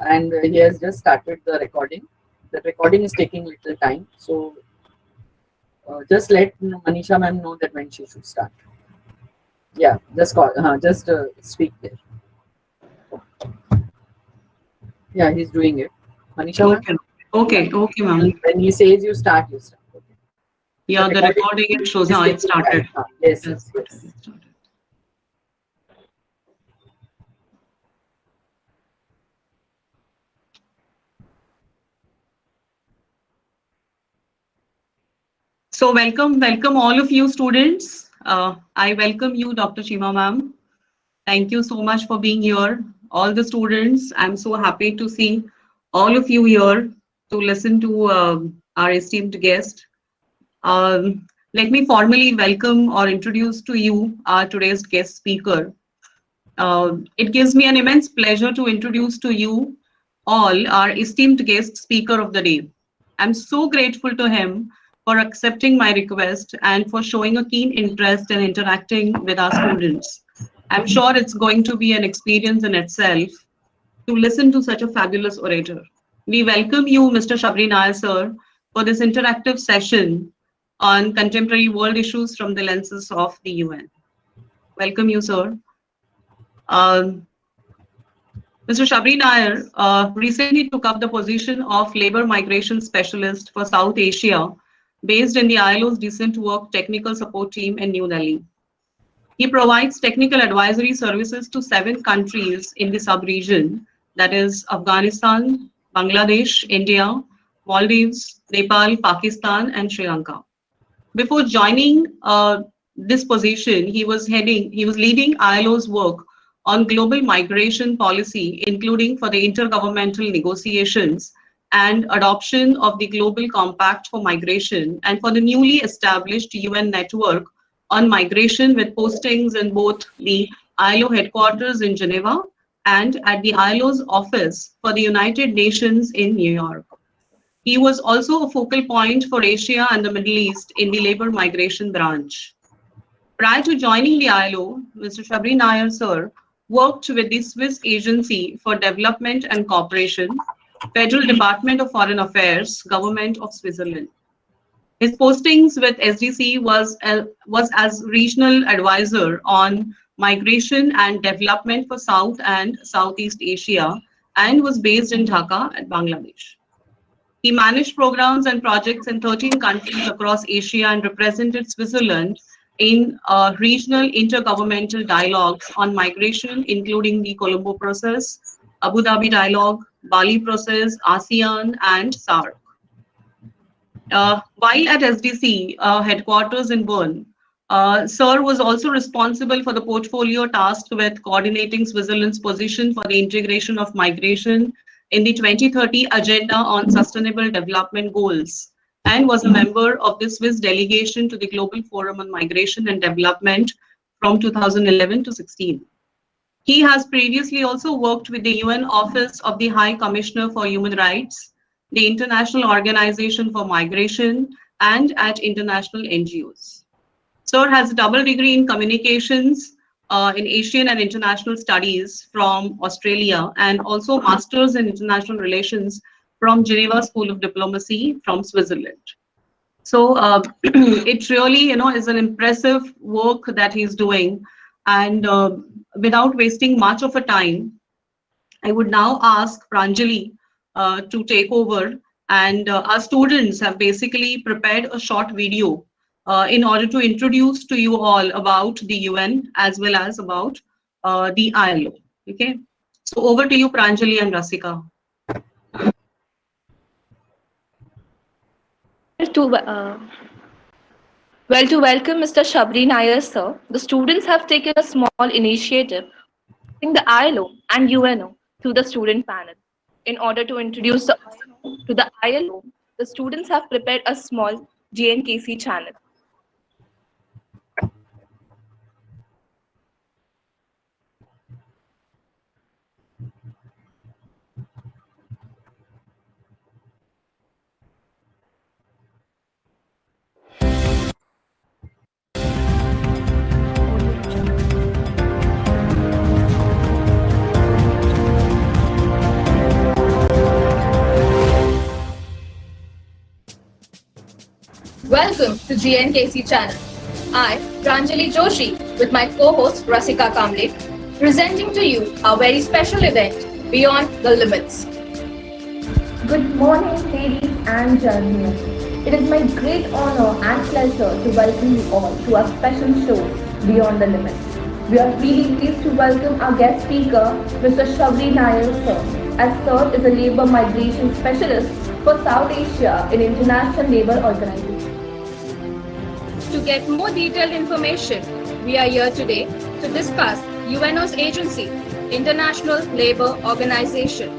and he has just started the recording. The recording is taking little time, so just let Manisha ma'am know that when she should start. Yeah, just call. Just speak there. Yeah, he's doing it. Manisha ma'am. Okay. Okay. Yeah. Okay, ma'am. When he says you start, you start. Okay. Yeah, the recording it shows. Is It taking started. time. Yes, Yes, yes, yes. it started. So welcome all of you students. I welcome you, Dr. Chima ma'am. Thank you so much for being here. All the students, I'm so happy to see all of you here to listen to our esteemed guest. Let me formally welcome or introduce to you our today's guest speaker. It gives me an immense pleasure to introduce to you all our esteemed guest speaker of the day. I'm so grateful to him for accepting my request and for showing a keen interest in interacting with our students. I'm sure it's going to be an experience in itself to listen to such a fabulous orator. We welcome you, Mr. Shabri Nair, sir, for this interactive session on contemporary world issues from the lenses of the UN. Welcome you, sir. Mr. Shabri Nair recently took up the position of Labor Migration Specialist for South Asia, based in the ILO's Decent Work Technical Support Team in New Delhi. He provides technical advisory services to 7 countries in the sub-region, that is Afghanistan, Bangladesh, India, Maldives, Nepal, Pakistan, and Sri Lanka. Before joining this position, he was leading ILO's work on global migration policy, including for the intergovernmental negotiations and adoption of the Global Compact for Migration, and for the newly established UN network on migration, with postings in both the ILO headquarters in Geneva and at the ILO's office for the United Nations in New York. He was also a focal point for Asia and the Middle East in the labor migration branch. Prior to joining the ILO, Mr. Shabri Nair, sir, worked with the Swiss Agency for Development and Cooperation, Federal Department of Foreign Affairs, Government of Switzerland. His postings with SDC was as regional advisor on migration and development for South and Southeast Asia, and was based in Dhaka at Bangladesh. He managed programs and projects in 13 countries across Asia and represented Switzerland in regional intergovernmental dialogues on migration, including the Colombo Process, Abu Dhabi Dialogue, Bali Process, ASEAN, and SAARC. While at SDC headquarters in Bern, Sir was also responsible for the portfolio tasked with coordinating Switzerland's position for the integration of migration in the 2030 Agenda on Sustainable Development Goals, and was a member of the Swiss delegation to the Global Forum on Migration and Development from 2011 to 16. He has previously also worked with the UN Office of the High Commissioner for Human Rights, the International Organization for Migration, and at international NGOs. Sir has a double degree in communications in Asian and International Studies from Australia, and also Masters in International Relations from Geneva School of Diplomacy from Switzerland. So it really, is an impressive work that he's doing. And without wasting much of a time, I would now ask Pranjali to take over. And our students have basically prepared a short video in order to introduce to you all about the UN as well as about the ILO. Okay, so over to you, Pranjali and Rasika. To welcome Mr. Shabri Nair, sir, the students have taken a small initiative in the ILO and UNO to the student panel. In order to introduce to the ILO, the students have prepared a small GNKC channel. Welcome to GNKC channel. I, Pranjali Joshi, with my co-host Rasika Kamble, presenting to you our very special event, Beyond the Limits. Good morning, ladies and gentlemen. It is my great honor and pleasure to welcome you all to our special show, Beyond the Limits. We are really pleased to welcome our guest speaker, Mr. Shabri Nair, sir, as Sir is a labor migration specialist for South Asia in International Labour Organization. To get more detailed information, we are here today to discuss UNO's agency, International Labour Organization,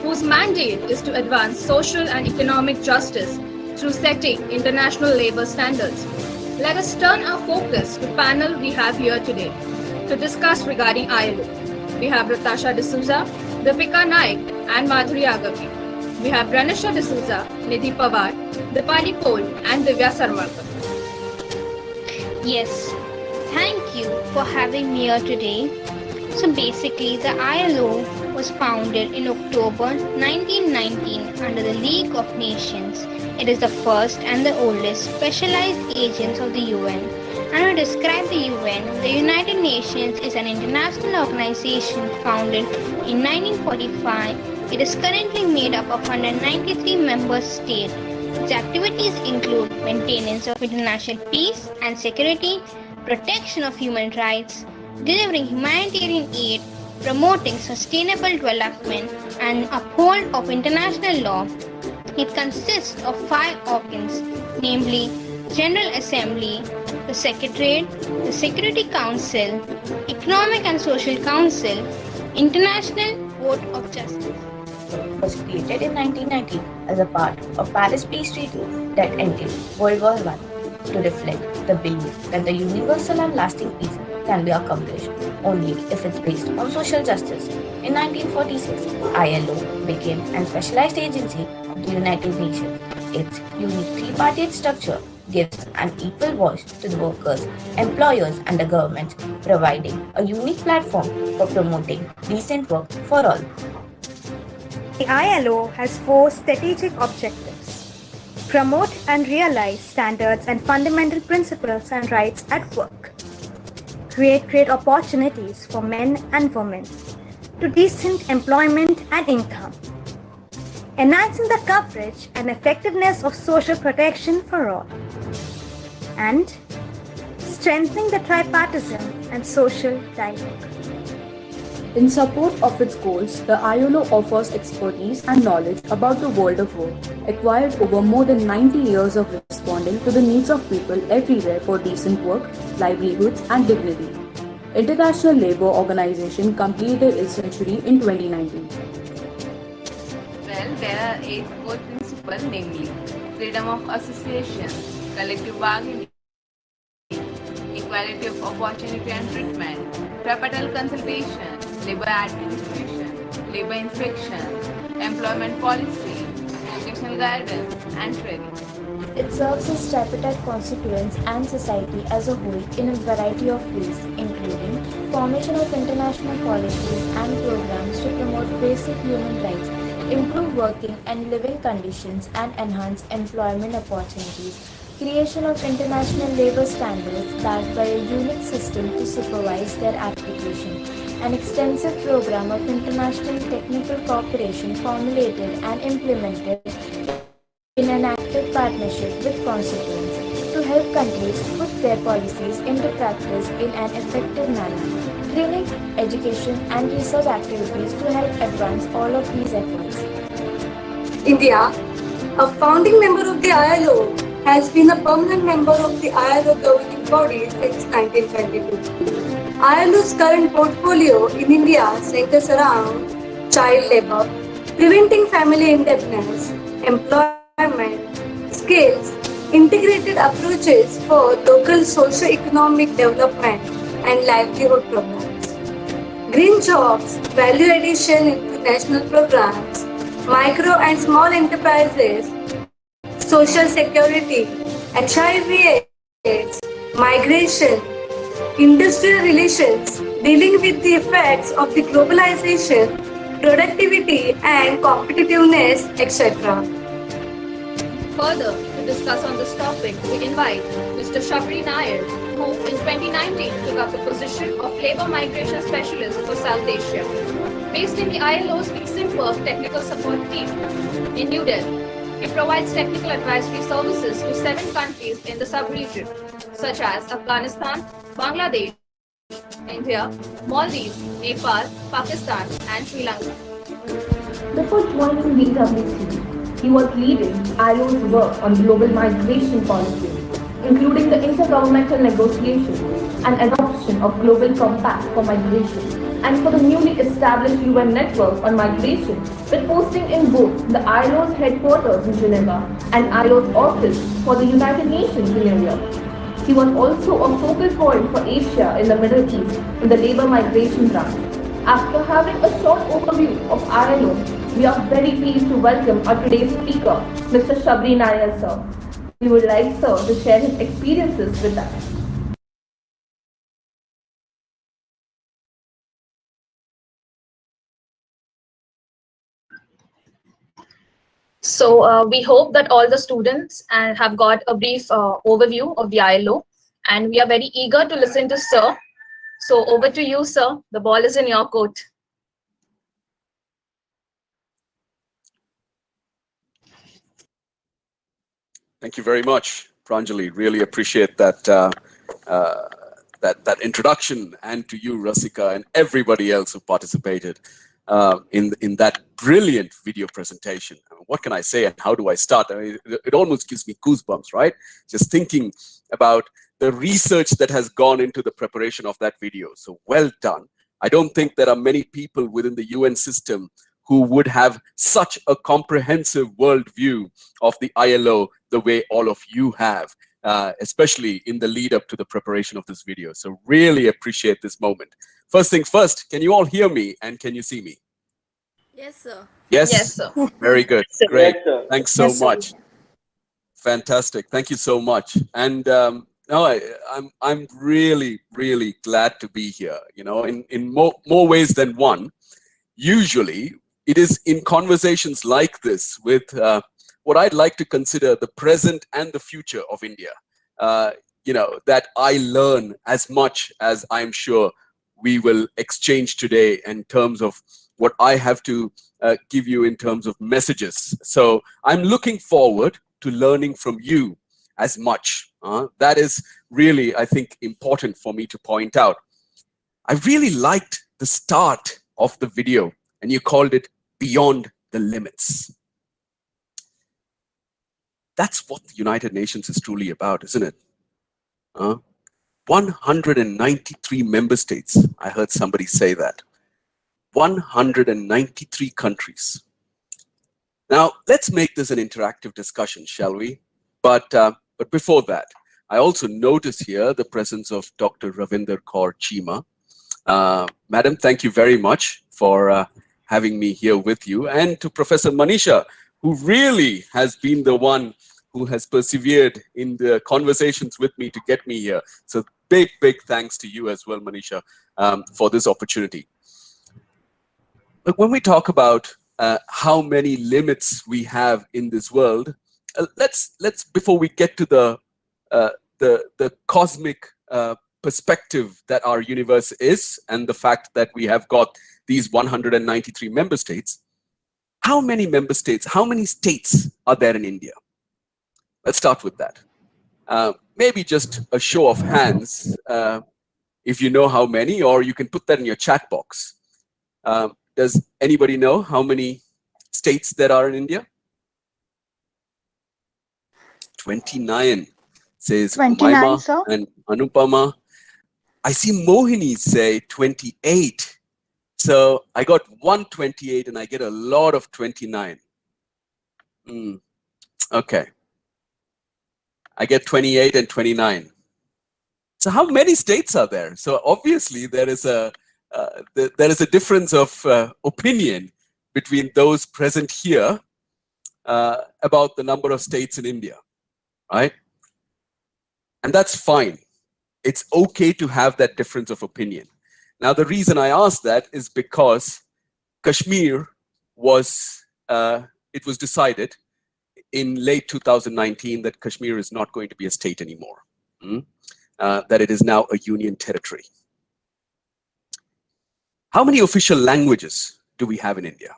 whose mandate is to advance social and economic justice through setting international labour standards. Let us turn our focus to the panel we have here today to discuss regarding ILO. We have Ratasha D'Souza, Deepika Naik and Madhuri Agavi. We have Ranisha D'Souza, Nidhi Pawar, Dipali Pol and Divya Sarwalkar. Yes, thank you for having me here today. So basically, the ILO was founded in October 1919 under the League of Nations. It is the first and the oldest specialized agency of the UN. And to describe the UN, the United Nations is an international organization founded in 1945. It is currently made up of 193 member states. Its activities include maintenance of international peace and security, protection of human rights, delivering humanitarian aid, promoting sustainable development, and uphold of international law. It consists of 5 organs, namely General Assembly, the Secretariat, the Security Council, Economic and Social Council, International Court of Justice. Was created in 1990 as a part of Paris Peace Treaty that ended World War I to reflect the belief that the universal and lasting peace can be accomplished only if it's based on social justice. In 1946, ILO became a specialized agency of the United Nations. Its unique three-party structure gives an equal voice to the workers, employers and the government, providing a unique platform for promoting decent work for all. The ILO has 4 strategic objectives: promote and realize standards and fundamental principles and rights at work, create great opportunities for men and women to decent employment and income, enhancing the coverage and effectiveness of social protection for all, and strengthening the tripartism and social dialogue. In support of its goals, the ILO offers expertise and knowledge about the world of work, acquired over more than 90 years of responding to the needs of people everywhere for decent work, livelihoods, and dignity. International Labour Organization completed its century in 2019. Well, there are 8 core principles, namely freedom of association, collective bargaining, equality of opportunity and treatment, tripartite consultation, labor administration, labor inspection, employment policy, vocational guidance, and training. It serves as tripartite constituents and society as a whole in a variety of ways, including formation of international policies and programs to promote basic human rights, improve working and living conditions, and enhance employment opportunities. Creation of international labour standards backed by a unique system to supervise their application. An extensive program of international technical cooperation formulated and implemented in an active partnership with constituents to help countries put their policies into practice in an effective manner. Training, education and research activities to help advance all of these efforts. India, a founding member of the ILO, has been a permanent member of the ILO governing body since 1922. ILO's current portfolio in India centers around child labor, preventing family indebtedness, employment, skills, integrated approaches for local socio-economic development and livelihood programs, green jobs, value addition into national programs, micro and small enterprises, social security, HIV/AIDS, migration, industrial relations, dealing with the effects of the globalization, productivity and competitiveness, etc. Further, to discuss on this topic, we invite Mr. Shabri Nair, who in 2019 took up the position of Labour Migration Specialist for South Asia, based in the ILO's recent work technical support team in New Delhi. He provides technical advisory services to 7 countries in the sub-region, such as Afghanistan, Bangladesh, India, Maldives, Nepal, Pakistan, and Sri Lanka. Before joining BWT, he was leading ILO's work on global migration policy, including the intergovernmental negotiations and adoption of Global Compact for Migration, and for the newly established UN network on migration, with posting in both the ILO's headquarters in Geneva and ILO's office for the United Nations in New York. He was also a focal point for Asia in the Middle East in the labour migration round. After having a short overview of ILO, we are very pleased to welcome our today's speaker, Mr. Shabri Nair, sir. We would like, sir, to share his experiences with us. So we hope that all the students have got a brief overview of the ILO, and we are very eager to listen to Sir. So over to you, sir. The ball is in your court. Thank you very much, Pranjali. Really appreciate that that introduction, and to you, Rasika, and everybody else who participated in that brilliant video presentation. I mean, what can I say, and how do I start? I mean, it almost gives me goosebumps, right? Just thinking about the research that has gone into the preparation of that video. So well done. I don't think there are many people within the UN system who would have such a comprehensive worldview of the ILO the way all of you have, especially in the lead up to the preparation of this video. So really appreciate this moment. First things first, can you all hear me and can you see me? Yes, sir. Yes? Yes, sir. Very good. Yes, sir. Great. Yes, sir. Thanks so Yes, sir. much. Fantastic. Thank you so much. And no, I'm really, really glad to be here. You know, in more ways than one. Usually, it is in conversations like this with what I'd like to consider the present and the future of India. You know, that I learn as much as I'm sure we will exchange today in terms of what I have to give you in terms of messages. So I'm looking forward to learning from you as much. That is really, I think, important for me to point out. I really liked the start of the video, and you called it Beyond the Limits. That's what the United Nations is truly about, isn't it? 193 member states. I heard somebody say that. 193 countries. Now, let's make this an interactive discussion, shall we? But before that, I also notice here the presence of Dr. Ravinder Kaur Chima. Madam, thank you very much for having me here with you, and to Professor Manisha, who really has been the one who has persevered in the conversations with me to get me here. So big, big thanks to you as well, Manisha, for this opportunity. Look, when we talk about how many limits we have in this world, let's before we get to the cosmic perspective that our universe is, and the fact that we have got these 193 member states, how many member states, how many states are there in India? Let's start with that. Maybe just a show of hands, if you know how many, or you can put that in your chat box. Does anybody know how many states there are in India? 29, says 29, Maima sir. and Anupama. I see Mohini say 28. So I got 128 and I get a lot of 29. Okay. I get 28 and 29. So how many states are there? So obviously there is a difference of opinion between those present here about the number of states in India, right? And that's fine. It's okay to have that difference of opinion. Now, the reason I ask that is because Kashmir was, it was decided in late 2019 that Kashmir is not going to be a state anymore, that it is now a union territory. How many official languages do we have in India?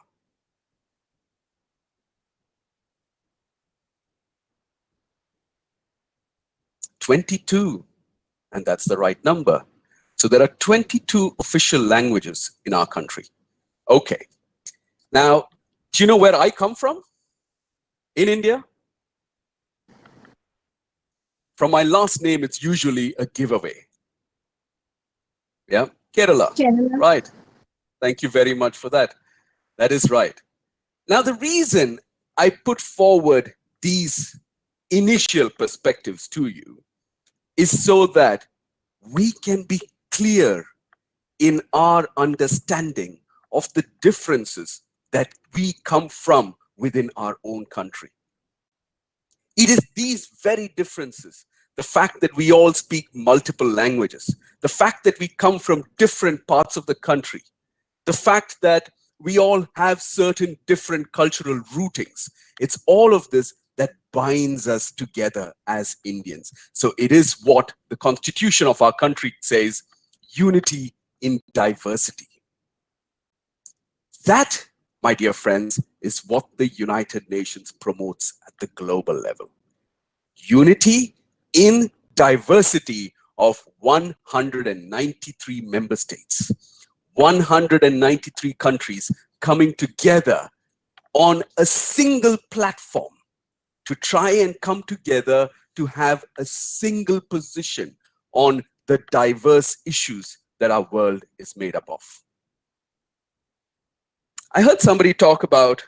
"22", and that's the right number. So there are 22 official languages in our country. Okay. Now, do you know where I come from in India? From my last name, it's usually a giveaway. Yeah, Kerala. Kerala. Right. Thank you very much for that. That is right. Now, the reason I put forward these initial perspectives to you is so that we can be clear in our understanding of the differences that we come from within our own country. It is these very differences, the fact that we all speak multiple languages, the fact that we come from different parts of the country, the fact that we all have certain different cultural rootings. It's all of this that binds us together as Indians. So it is what the constitution of our country says, unity in diversity. That, my dear friends, is what the United Nations promotes at the global level. Unity in diversity of 193 member states, 193 countries coming together on a single platform to try and come together to have a single position on the diverse issues that our world is made up of. I heard somebody talk about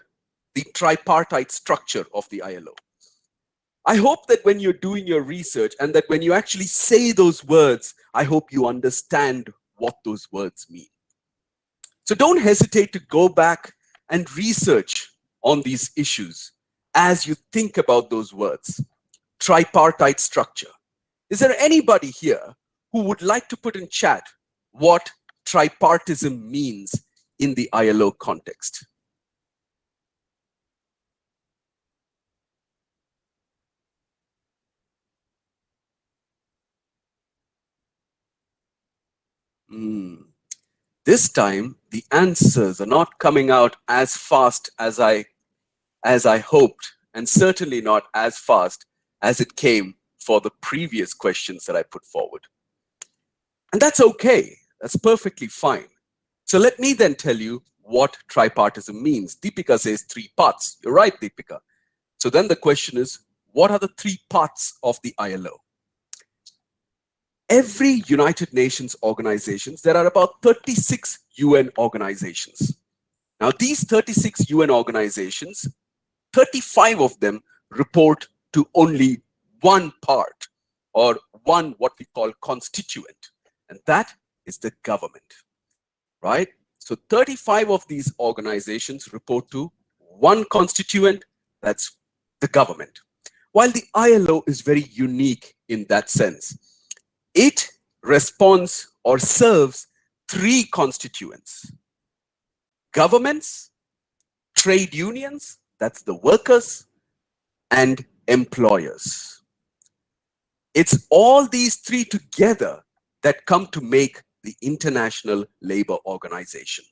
the tripartite structure of the ILO. I hope that when you're doing your research and that when you actually say those words, I hope you understand what those words mean. So don't hesitate to go back and research on these issues as you think about those words. Tripartite structure. Is there anybody here who would like to put in chat what tripartism means in the ILO context? This time, the answers are not coming out as fast as I hoped, and certainly not as fast as it came for the previous questions that I put forward. And that's okay. That's perfectly fine. So let me then tell you what tripartism means. Deepika says 3 parts. You're right, Deepika. So then the question is, what are the 3 parts of the ILO? Every United Nations organizations, there are about 36 UN organizations. Now, these 36 UN organizations, 35 of them report to only one part, or one what we call constituent, and that is the government, right? So 35 of these organizations report to one constituent, that's the government. While the ILO is very unique in that sense, it responds or serves 3 constituents: governments, trade unions, that's the workers, and employers. It's all these 3 together that come to make the International Labour Organization.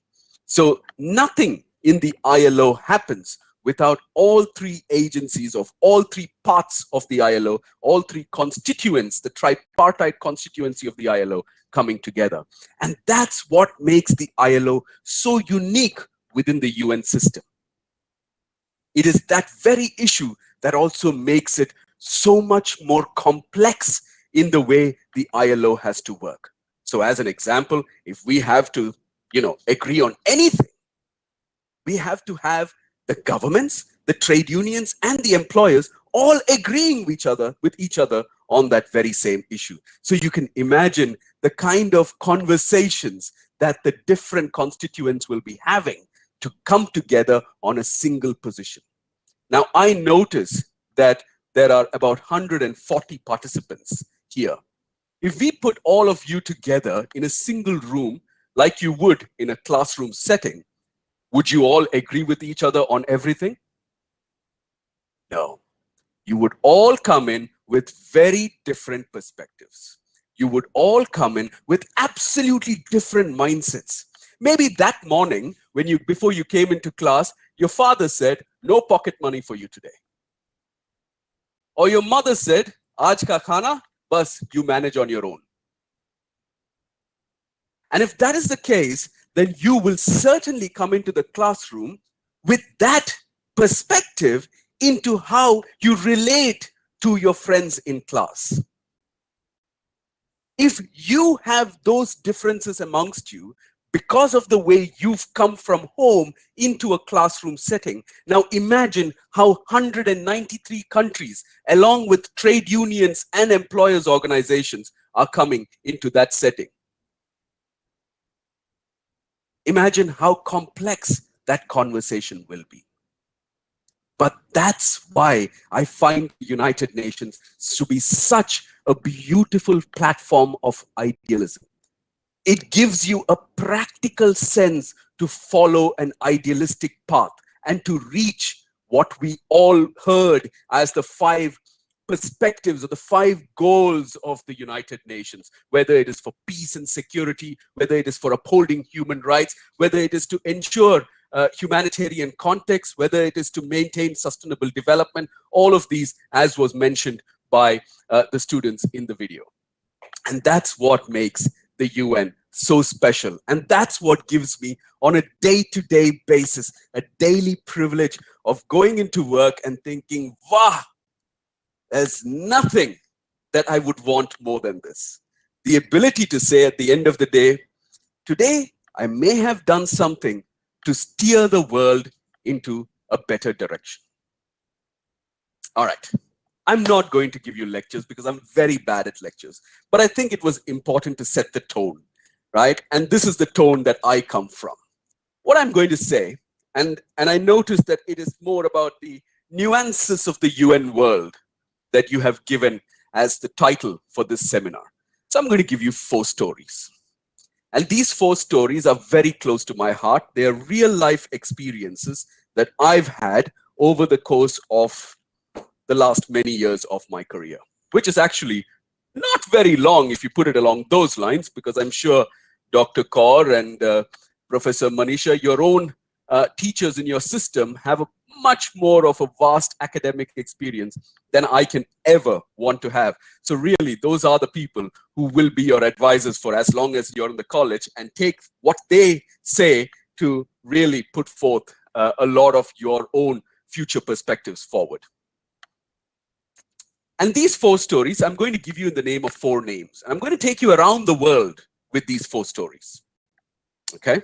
So nothing in the ILO happens without all 3 agencies of all 3 parts of the ILO, all 3 constituents, the tripartite constituency of the ILO coming together. And that's what makes the ILO so unique within the UN system. It is that very issue that also makes it so much more complex in the way the ILO has to work. So as an example, if we have to, agree on anything, we have to have the governments, the trade unions, and the employers all agreeing with each other on that very same issue. So you can imagine the kind of conversations that the different constituents will be having to come together on a single position. Now, I notice that there are about 140 participants here. If we put all of you together in a single room, like you would in a classroom setting, would you all agree with each other on everything? No. You would all come in with very different perspectives. You would all come in with absolutely different mindsets. Maybe that morning, before you came into class, your father said, no pocket money for you today. Or your mother said, Aaj ka khana, bas, you manage on your own. And if that is the case, then you will certainly come into the classroom with that perspective into how you relate to your friends in class. If you have those differences amongst you because of the way you've come from home into a classroom setting, now imagine how 193 countries, along with trade unions and employers' organizations, are coming into that setting. Imagine how complex that conversation will be. But that's why I find the United Nations to be such a beautiful platform of idealism. It gives you a practical sense to follow an idealistic path and to reach what we all heard as the 5 perspectives or the 5 goals of the United Nations, whether it is for peace and security, whether it is for upholding human rights, whether it is to ensure humanitarian context, whether it is to maintain sustainable development, all of these, as was mentioned by the students in the video. And that's what makes the UN so special. And that's what gives me, on a day-to-day basis, a daily privilege of going into work and thinking, wow, there's nothing that I would want more than this. The ability to say at the end of the day, today I may have done something to steer the world into a better direction. All right. I'm not going to give you lectures because I'm very bad at lectures, but I think it was important to set the tone, right? And this is the tone that I come from. What I'm going to say, and I noticed that it is more about the nuances of the UN world that you have given as the title for this seminar. So I'm going to give you 4 stories. And these 4 stories are very close to my heart. They are real life experiences that I've had over the course of the last many years of my career, which is actually not very long if you put it along those lines, because I'm sure Dr. Kaur and Professor Manisha, your own teachers in your system, have a much more of a vast academic experience than I can ever want to have. So really, those are the people who will be your advisors for as long as you're in the college, and take what they say to really put forth a lot of your own future perspectives forward. And these 4 stories, I'm going to give you in the name of 4 names. I'm going to take you around the world with these 4 stories. Okay?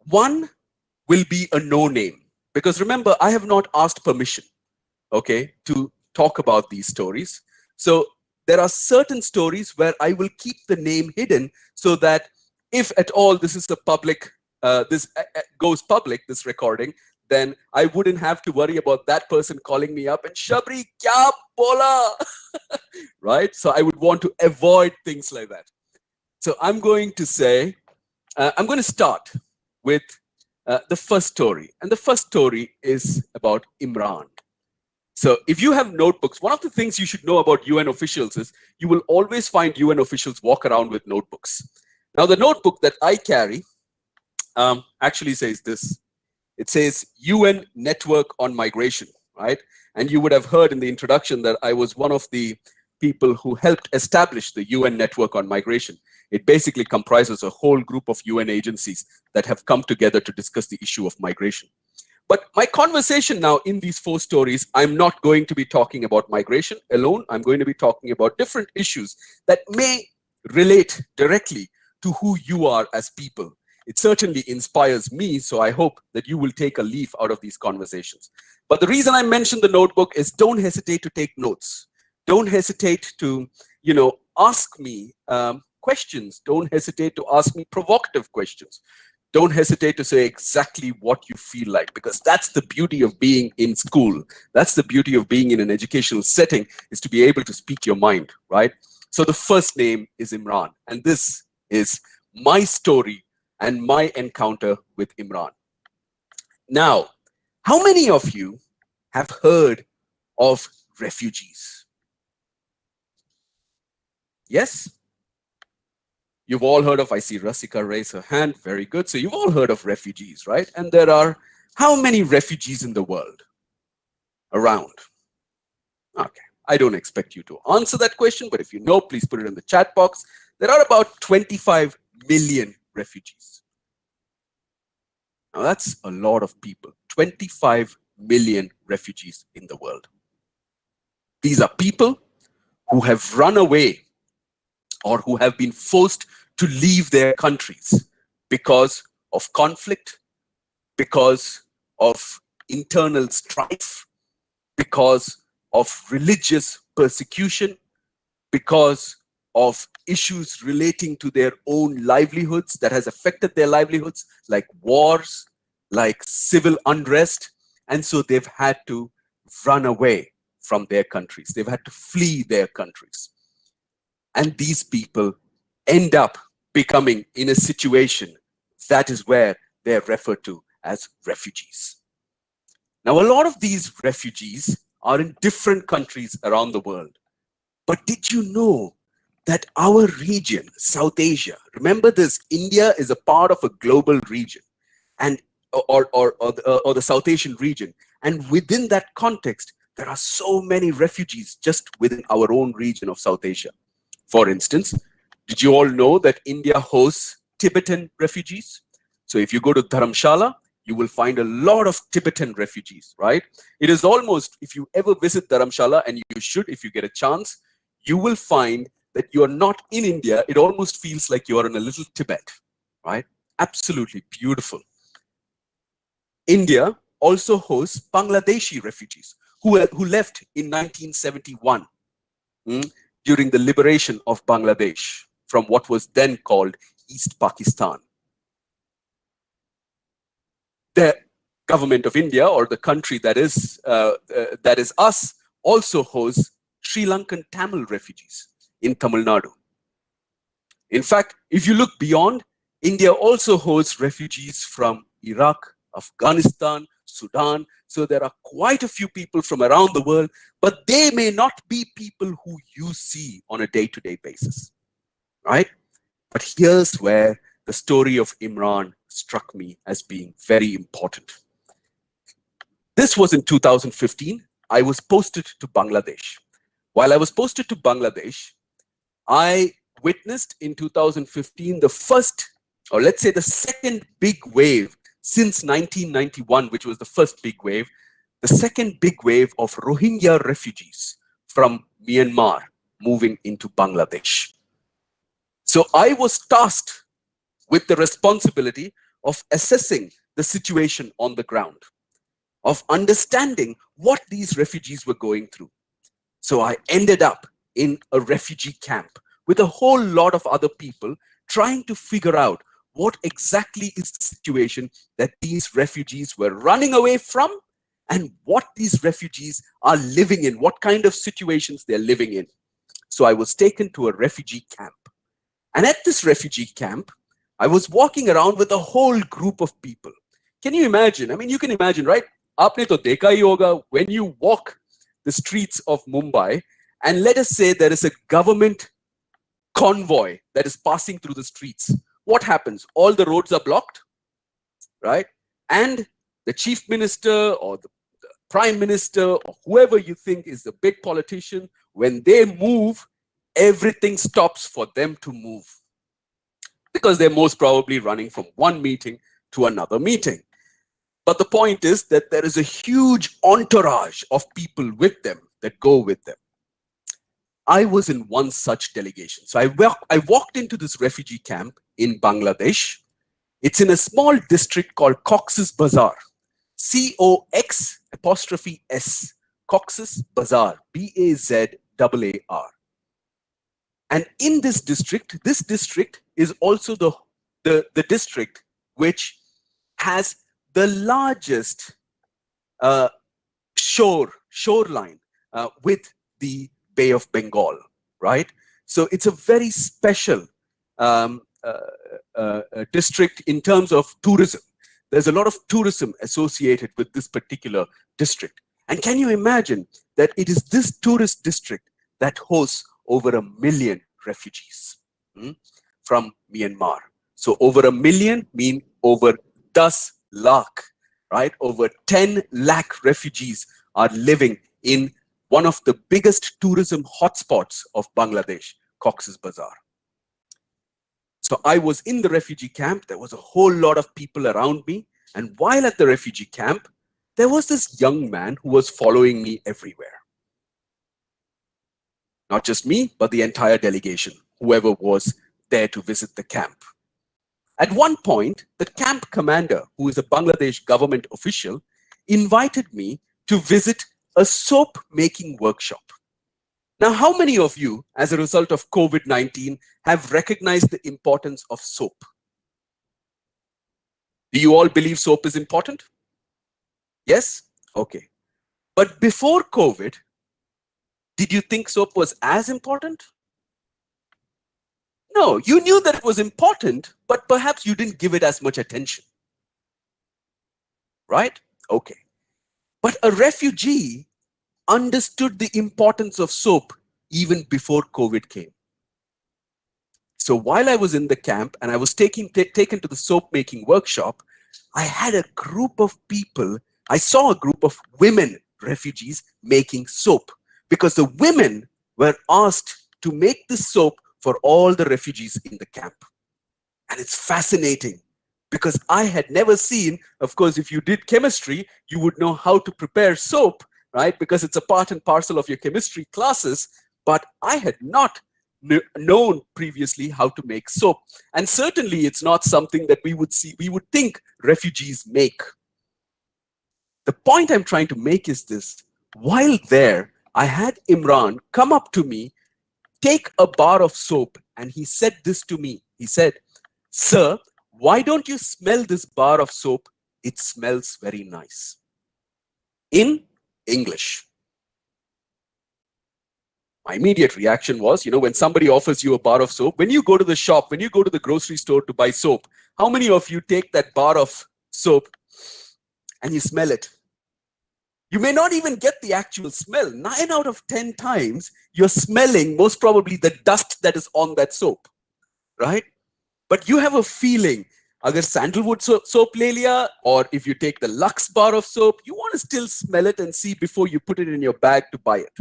One will be a no name, because remember, I have not asked permission, okay, to talk about these stories. So there are certain stories where I will keep the name hidden, so that if at all this is a public, this goes public, this recording, then I wouldn't have to worry about that person calling me up and Shabri, kya bola? Right? So I would want to avoid things like that. So I'm going to say, I'm going to start with the first story. And the first story is about Imran. So if you have notebooks, one of the things you should know about UN officials is you will always find UN officials walk around with notebooks. Now, the notebook that I carry actually says this. It says UN Network on Migration, right? And you would have heard in the introduction that I was one of the people who helped establish the UN Network on Migration. It basically comprises a whole group of UN agencies that have come together to discuss the issue of migration. But my conversation now in these 4 stories, I'm not going to be talking about migration alone. I'm going to be talking about different issues that may relate directly to who you are as people. It certainly inspires me, so I hope that you will take a leaf out of these conversations. But the reason I mentioned the notebook is don't hesitate to take notes. Don't hesitate to, ask me questions. Don't hesitate to ask me provocative questions. Don't hesitate to say exactly what you feel like, because that's the beauty of being in school. That's the beauty of being in an educational setting, is to be able to speak your mind, right? So the first name is Imran, and this is my story and my encounter with Imran. Now, how many of you have heard of refugees? Yes? You've all heard of, I see Rasika raise her hand, very good. So you've all heard of refugees, right? And there are how many refugees in the world around? Okay, I don't expect you to answer that question, but if you know, please put it in the chat box. There are about 25 million refugees. Now that's a lot of people, 25 million refugees in the world. These are people who have run away or who have been forced to leave their countries because of conflict, because of internal strife, because of religious persecution, because of issues relating to their own livelihoods that has affected their livelihoods, like wars, like civil unrest. And so they've had to run away from their countries. They've had to flee their countries. And these people end up becoming in a situation that is where they're referred to as refugees. Now, a lot of these refugees are in different countries around the world. But did you know that our region, South Asia, remember this, India is a part of a global region, and or the South Asian region. And within that context, there are so many refugees just within our own region of South Asia. For instance, did you all know that India hosts Tibetan refugees? So if you go to Dharamshala, you will find a lot of Tibetan refugees, right? It is almost, if you ever visit Dharamshala, and you should if you get a chance, you will find that you are not in India. It almost feels like you are in a little Tibet, right? Absolutely beautiful. India also hosts Bangladeshi refugees who left in 1971 during the liberation of Bangladesh from what was then called East Pakistan. The government of India, or the country that is us, also hosts Sri Lankan Tamil refugees in Tamil Nadu. In fact, if you look beyond, India also hosts refugees from Iraq, Afghanistan, Sudan. So there are quite a few people from around the world, but they may not be people who you see on a day-to-day basis, right? But here's where the story of Imran struck me as being very important. This was in 2015. I was posted to Bangladesh. While I was posted to Bangladesh, I witnessed in 2015 the first, or let's say the second big wave since 1991, which was the first big wave, the second big wave of Rohingya refugees from Myanmar moving into Bangladesh. So I was tasked with the responsibility of assessing the situation on the ground, of understanding what these refugees were going through. So I ended up in a refugee camp with a whole lot of other people trying to figure out what exactly is the situation that these refugees were running away from and what these refugees are living in, what kind of situations they're living in. So I was taken to a refugee camp. And at this refugee camp, I was walking around with a whole group of people. Can you imagine? I mean, you can imagine, right? Aapne to dekha hi hoga, when you walk the streets of Mumbai, and let us say there is a government convoy that is passing through the streets. What happens? All the roads are blocked, right? And the chief minister or the prime minister or whoever you think is the big politician, when they move, everything stops for them to move, because they're most probably running from one meeting to another meeting. But the point is that there is a huge entourage of people with them that go with them. I was in one such delegation. So I walked into this refugee camp in Bangladesh. It's in a small district called Cox's Bazar. C-O-X'(S), Cox's Bazar, B-A-Z-A-A-R. And in this district is also the district which has the largest shoreline with the Bay of Bengal, right? So it's a very special district in terms of tourism. There's a lot of tourism associated with this particular district. And can you imagine that it is this tourist district that hosts over 1 million refugees from Myanmar? So over 1 million mean over 10 lakh, right? Over 10 lakh refugees are living in one of the biggest tourism hotspots of Bangladesh, Cox's Bazar. So I was in the refugee camp. There was a whole lot of people around me. And while at the refugee camp, there was this young man who was following me everywhere. Not just me, but the entire delegation, whoever was there to visit the camp. At one point, the camp commander, who is a Bangladesh government official, invited me to visit a soap making workshop. Now, how many of you, as a result of COVID-19, have recognized the importance of soap? Do you all believe soap is important? Yes? Okay. But before COVID, did you think soap was as important? No, you knew that it was important, but perhaps you didn't give it as much attention. Right? Okay. But a refugee understood the importance of soap even before COVID came. So while I was in the camp and I was taken to the soap making workshop, I had a group of people, I saw a group of women refugees making soap because the women were asked to make this soap for all the refugees in the camp. And it's fascinating because I had never seen, of course, if you did chemistry, you would know how to prepare soap, right? Because it's a part and parcel of your chemistry classes, but I had not known previously how to make soap. And certainly it's not something that we would think refugees make. The point I'm trying to make is this: while there, I had Imran come up to me, take a bar of soap, and he said this to me. He said, "Sir, why don't you smell this bar of soap? It smells very nice." In English. My immediate reaction was, when somebody offers you a bar of soap, when you go to the shop, when you go to the grocery store to buy soap, how many of you take that bar of soap and you smell it? You may not even get the actual smell. 9 out of 10 times, you're smelling most probably the dust that is on that soap, right? But you have a feeling, agar sandalwood soap le liya, or if you take the Lux bar of soap, you want to still smell it and see before you put it in your bag to buy it.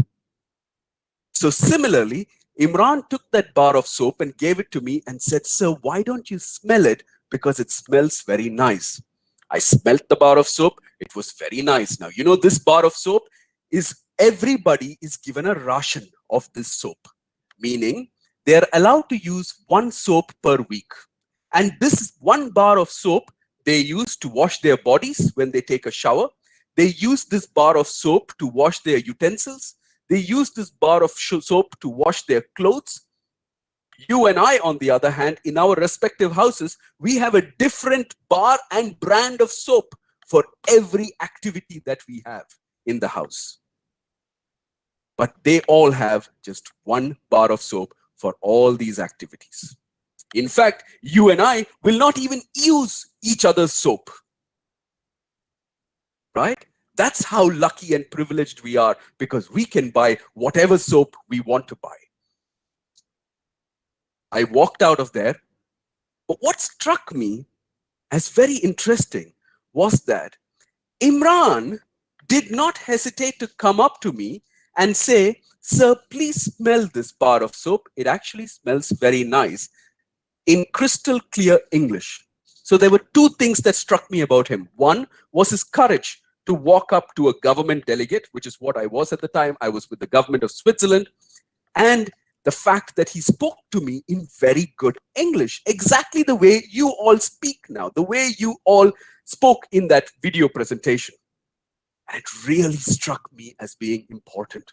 So similarly, Imran took that bar of soap and gave it to me and said, "Sir, why don't you smell it? Because it smells very nice." I smelt the bar of soap. It was very nice. Now, this bar of soap everybody is given a ration of this soap, meaning they're allowed to use 1 soap per week. And this 1 bar of soap they use to wash their bodies when they take a shower. They use this bar of soap to wash their utensils. They use this bar of soap to wash their clothes. You and I, on the other hand, in our respective houses, we have a different bar and brand of soap for every activity that we have in the house. But they all have just 1 bar of soap for all these activities. In fact, you and I will not even use each other's soap. Right? That's how lucky and privileged we are, because we can buy whatever soap we want to buy. I walked out of there, but what struck me as very interesting was that Imran did not hesitate to come up to me and say, "Sir, please smell this bar of soap. It actually smells very nice," in crystal clear English. So there were 2 things that struck me about him. One was his courage to walk up to a government delegate, which is what I was at the time. I was with the government of Switzerland. And the fact that he spoke to me in very good English, exactly the way you all speak now, the way you all spoke in that video presentation. And it really struck me as being important.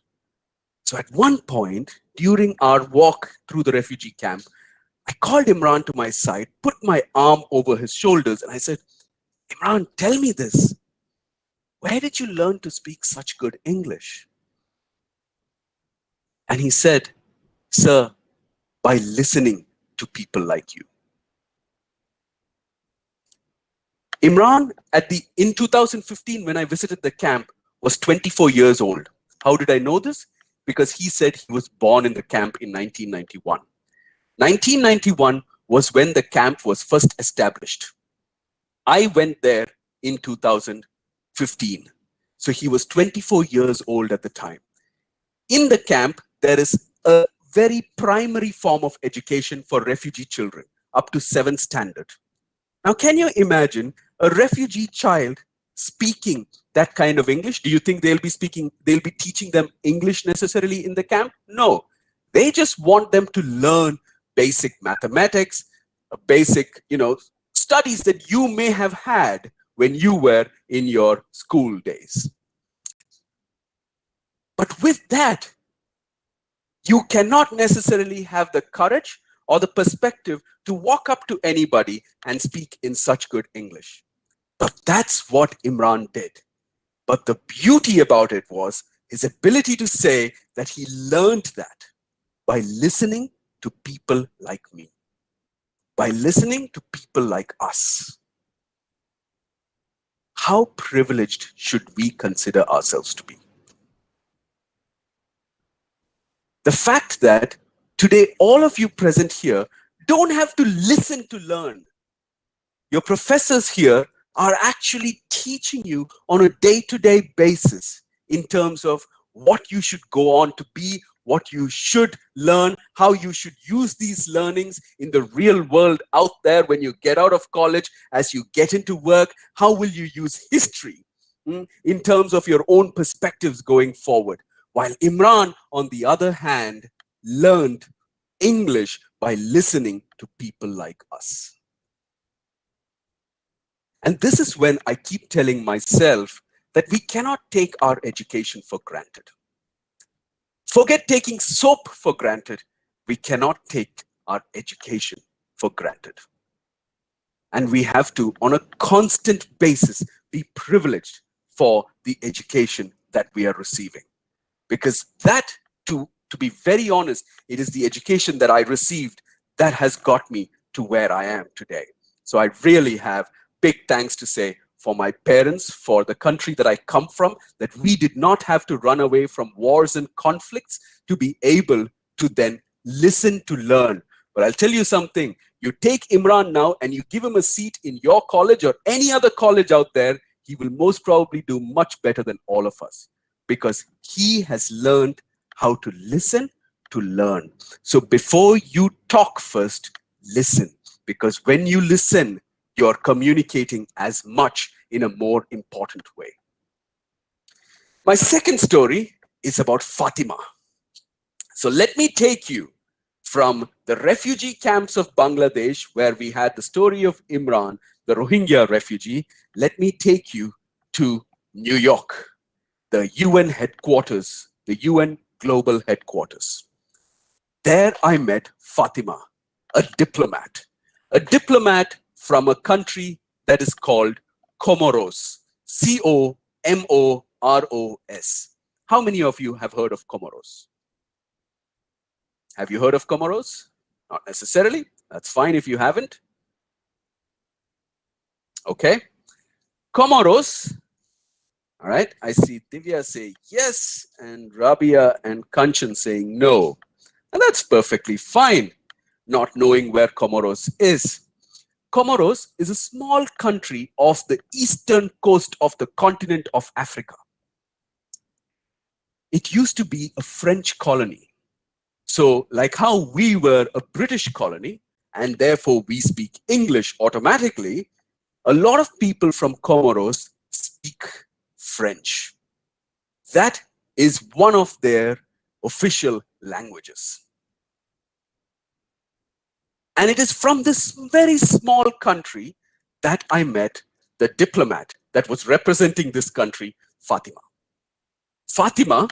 So at one point, during our walk through the refugee camp, I called Imran to my side, put my arm over his shoulders, and I said, "Imran, tell me this. Where did you learn to speak such good English?" And he said, "Sir, by listening to people like you." Imran, in 2015, when I visited the camp, was 24 years old. How did I know this? Because he said he was born in the camp in 1991. 1991 was when the camp was first established. I went there in 2015. So he was 24 years old at the time. In the camp, there is a very primary form of education for refugee children, up to 7th standard. Now, can you imagine a refugee child speaking that kind of English? Do you think they'll be teaching them English necessarily in the camp? No. They just want them to learn basic mathematics, basic, studies that you may have had when you were in your school days. But with that, you cannot necessarily have the courage or the perspective to walk up to anybody and speak in such good English. But that's what Imran did. But the beauty about it was his ability to say that he learned that by listening to people like me, by listening to people like us. How privileged should we consider ourselves to be? The fact that today all of you present here don't have to listen to learn. Your professors here are actually teaching you on a day-to-day basis in terms of what you should go on to be, what you should learn, how you should use these learnings in the real world out there when you get out of college, as you get into work. How will you use history in terms of your own perspectives going forward? While Imran, on the other hand, learned English by listening to people like us. And this is when I keep telling myself that we cannot take our education for granted. Forget taking soap for granted. We cannot take our education for granted. And we have to, on a constant basis, be privileged for the education that we are receiving. Because that, to be very honest, it is the education that I received that has got me to where I am today. So I really have big thanks to say for my parents, for the country that I come from, that we did not have to run away from wars and conflicts to be able to then listen to learn. But I'll tell you something, you take Imran now and you give him a seat in your college or any other college out there, he will most probably do much better than all of us, because he has learned how to listen to learn. So before you talk first, listen, because when you listen, you're communicating as much in a more important way. My second story is about Fatima. So let me take you from the refugee camps of Bangladesh, where we had the story of Imran, the Rohingya refugee. Let me take you to New York, the UN headquarters, the UN global headquarters. There I met Fatima, a diplomat from a country that is called Comoros, C-O-M-O-R-O-S. How many of you have heard of Comoros? Have you heard of Comoros? Not necessarily. That's fine if you haven't. Okay. Comoros. All right. I see Divya say yes, and Rabia and Kanchan saying no. And that's perfectly fine, not knowing where Comoros is. Comoros is a small country off the eastern coast of the continent of Africa. It used to be a French colony. So like how we were a British colony, and therefore we speak English automatically, a lot of people from Comoros speak French. That is one of their official languages. And it is from this very small country that I met the diplomat that was representing this country, Fatima. Fatima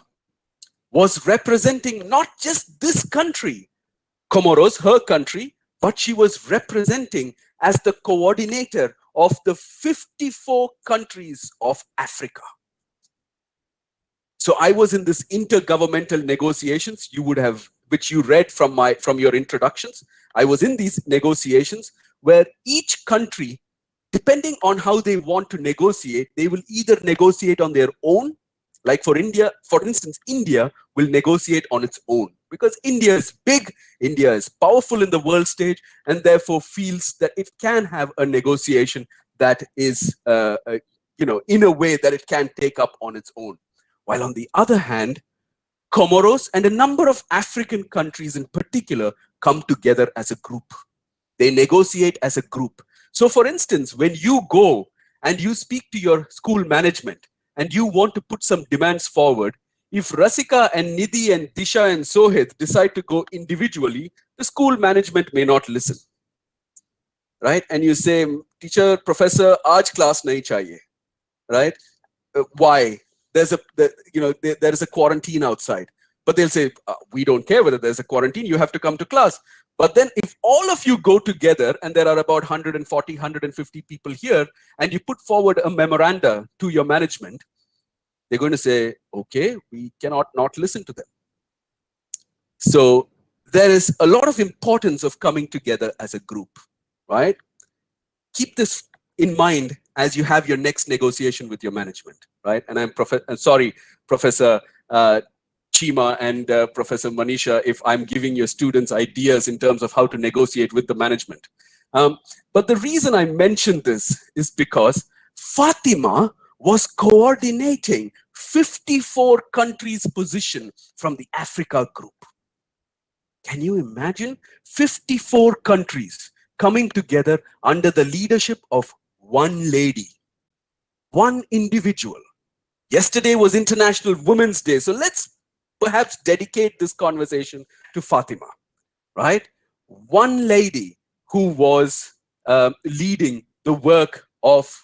was representing not just this country, Comoros, her country, but she was representing as the coordinator of the 54 countries of Africa. So I was in this intergovernmental negotiations, which you read from your introductions. I was in these negotiations where each country, depending on how they want to negotiate, they will either negotiate on their own Like for instance, India will negotiate on its own because India is big, India is powerful in the world stage, and therefore feels that it can have a negotiation that is, in a way that it can take up on its own. While on the other hand, Comoros and a number of African countries in particular come together as a group. They negotiate as a group. So for instance, when you go and you speak to your school management and you want to put some demands forward, if Rasika and Nidhi and Disha and Sohit decide to go individually, the school management may not listen. Right? And you say, teacher, professor, aaj class nahi chahiye. Right? Why? There is a quarantine outside. But they'll say, we don't care whether there's a quarantine, you have to come to class. But then if all of you go together, and there are about 140, 150 people here, and you put forward a memoranda to your management, they're going to say, okay, we cannot not listen to them. So there is a lot of importance of coming together as a group, right? Keep this in mind as you have your next negotiation with your management, right? And I'm sorry, Professor Chima and Professor Manisha, if I'm giving your students ideas in terms of how to negotiate with the management. But the reason I mentioned this is because Fatima was coordinating 54 countries' position from the Africa group. Can you imagine 54 countries coming together under the leadership of one lady, one individual? Yesterday was International Women's Day, so let's perhaps dedicate this conversation to Fatima, right? One lady who was leading the work of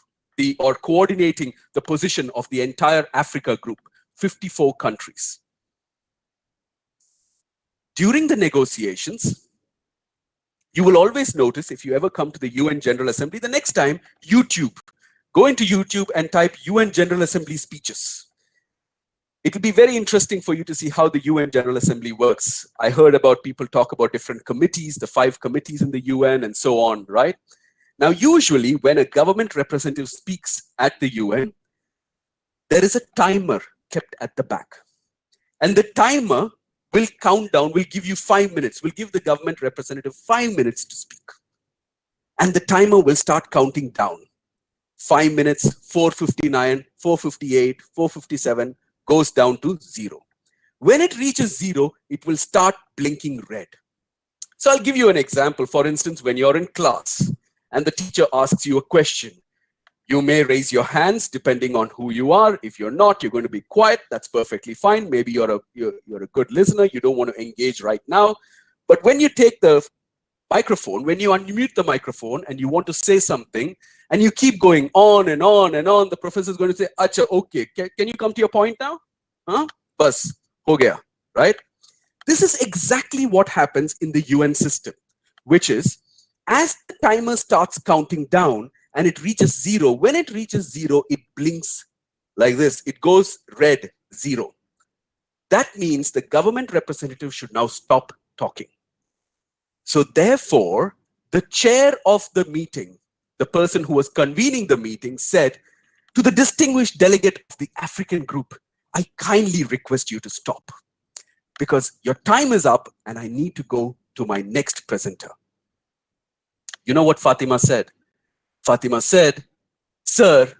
or coordinating the position of the entire Africa group, 54 countries. During the negotiations, you will always notice, if you ever come to the UN General Assembly, the next time, go into YouTube and type UN General Assembly speeches. It will be very interesting for you to see how the UN General Assembly works. I heard about people talk about different committees, the 5 committees in the UN and so on, right? Now, usually when a government representative speaks at the UN, there is a timer kept at the back. And the timer will count down, will give you 5 minutes, will give the government representative 5 minutes to speak. And the timer will start counting down. 5 minutes, 4:59, 4:58, 4:57, goes down to 0. When it reaches 0, it will start blinking red. So I'll give you an example. For instance, when you're in class and the teacher asks you a question, you may raise your hands depending on who you are. If you're not, you're going to be quiet. That's perfectly fine. Maybe you're a good listener. You don't want to engage right now. But when you take the microphone, when you unmute the microphone and you want to say something, and you keep going on and on and on, the professor is going to say, Acha, okay, can you come to your point now? Huh? Bas, ho gaya, right? This is exactly what happens in the UN system, which is, as the timer starts counting down and it reaches 0, when it reaches 0, it blinks like this. It goes red, 0. That means the government representative should now stop talking. So therefore, the chair of the meeting, the person who was convening the meeting, said to the distinguished delegate of the African group, I kindly request you to stop because your time is up and I need to go to my next presenter. You know what Fatima said? Fatima said, sir,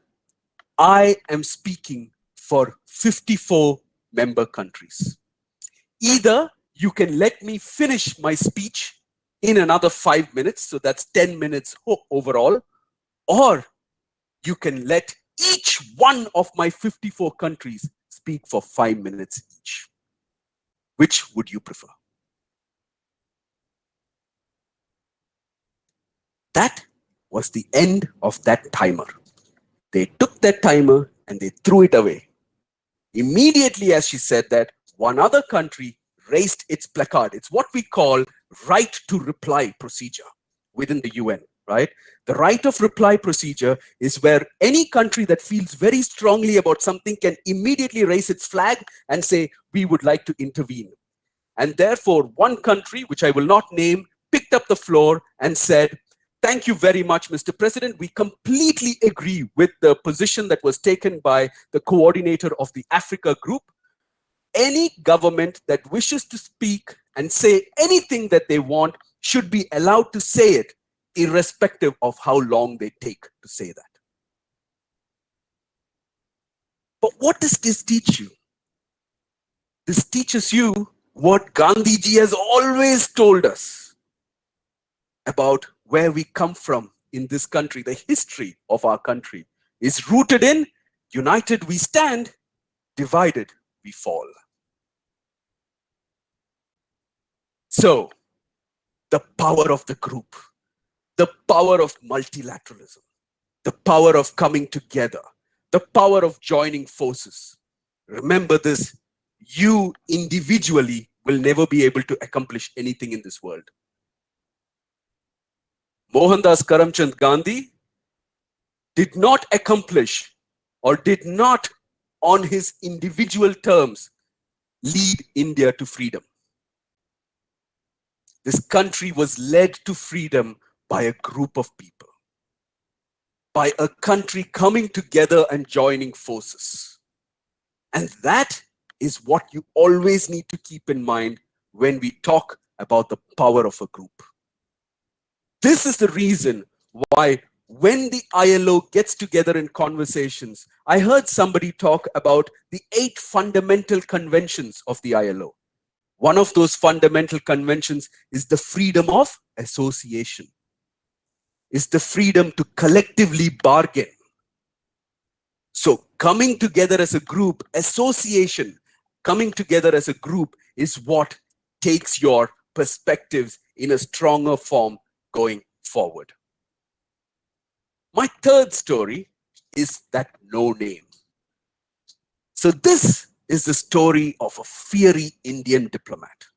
I am speaking for 54 member countries. Either you can let me finish my speech in another 5 minutes, so that's 10 minutes overall, or you can let each one of my 54 countries speak for 5 minutes each. Which would you prefer? That was the end of that timer. They took that timer and they threw it away. Immediately as she said that, one other country raised its placard. It's what we call right to reply procedure within the UN, right? The right of reply procedure is where any country that feels very strongly about something can immediately raise its flag and say, we would like to intervene. And therefore, one country, which I will not name, picked up the floor and said, Thank you very much, Mr. President. We completely agree with the position that was taken by the coordinator of the Africa group. Any government that wishes to speak and say anything that they want should be allowed to say it, irrespective of how long they take to say that. But what does this teach you? This teaches you what Gandhiji has always told us about where we come from in this country. The history of our country is rooted in united we stand, divided we fall. So, the power of the group, the power of multilateralism, the power of coming together, the power of joining forces. Remember this, you individually will never be able to accomplish anything in this world. Mohandas Karamchand Gandhi did not accomplish or did not on his individual terms lead India to freedom. This country was led to freedom by a group of people, by a country coming together and joining forces. And that is what you always need to keep in mind when we talk about the power of a group. This is the reason why when the ILO gets together in conversations, I heard somebody talk about the 8 fundamental conventions of the ILO. One of those fundamental conventions is the freedom of association, is the freedom to collectively bargain. So coming together as a group, association, coming together as a group is what takes your perspectives in a stronger form going forward. My third story is that no name. So this is the story of a fiery Indian diplomat.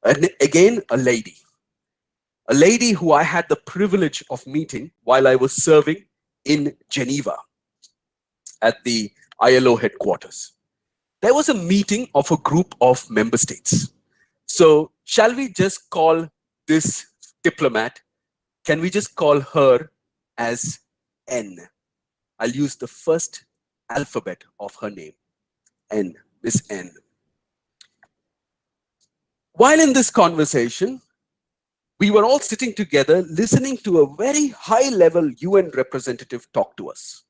And again, a lady who I had the privilege of meeting while I was serving in Geneva at the ILO headquarters. There was a meeting of a group of member states. So shall we just call this diplomat, can we just call her as N? I'll use the first alphabet of her name, N, Miss N. While in this conversation, we were all sitting together listening to a very high-level UN representative talk to us.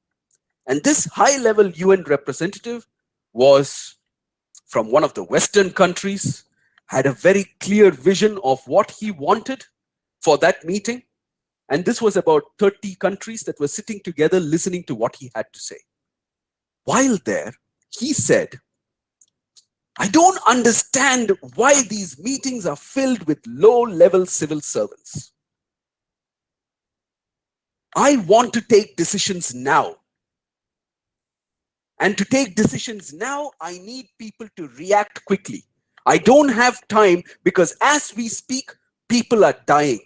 And this high-level UN representative was from one of the Western countries, had a very clear vision of what he wanted for that meeting. And this was about 30 countries that were sitting together listening to what he had to say. While there, he said, I don't understand why these meetings are filled with low-level civil servants. I want to take decisions now. And to take decisions now, I need people to react quickly. I don't have time because as we speak, people are dying.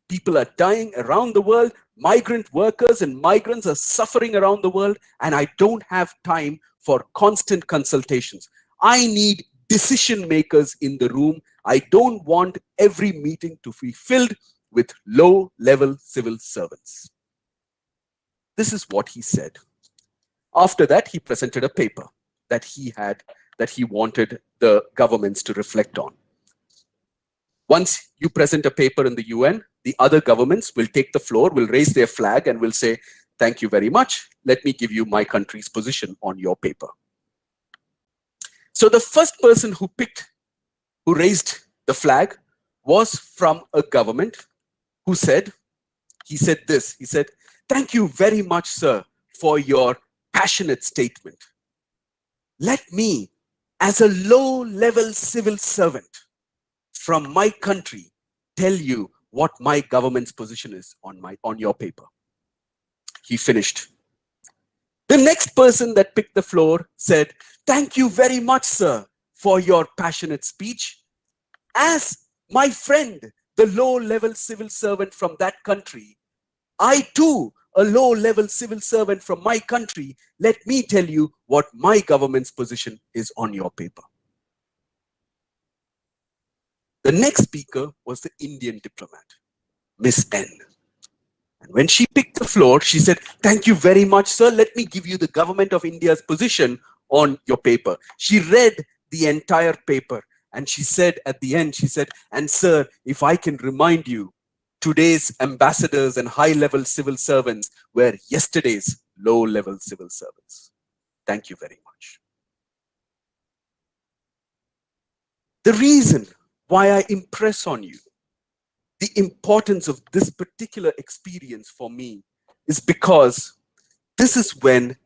People are dying around the world. Migrant workers and migrants are suffering around the world, and I don't have time for constant consultations. I need decision makers in the room. I don't want every meeting to be filled with low-level civil servants. This is what he said. After that, he presented a paper that he wanted the governments to reflect on. Once you present a paper in the UN, the other governments will take the floor, will raise their flag and will say, thank you very much. Let me give you my country's position on your paper. So the first person who raised the flag was from a government who said, he said, thank you very much, sir, for your passionate statement. Let me, as a low-level civil servant from my country, tell you what my government's position is on your paper. He finished. The next person that picked the floor said, thank you very much, sir, for your passionate speech. As my friend, the low-level civil servant from that country, I too, a low-level civil servant from my country, let me tell you what my government's position is on your paper. The next speaker was the Indian diplomat. Miss N. And when she picked the floor, she said, "Thank you very much, sir. Let me give you the Government of India's position on your paper." She read the entire paper and she said at the end, she said, "And sir, if I can remind you, today's ambassadors and high-level civil servants were yesterday's low-level civil servants. Thank you very much." The reason why I impress on you the importance of this particular experience for me is because this is when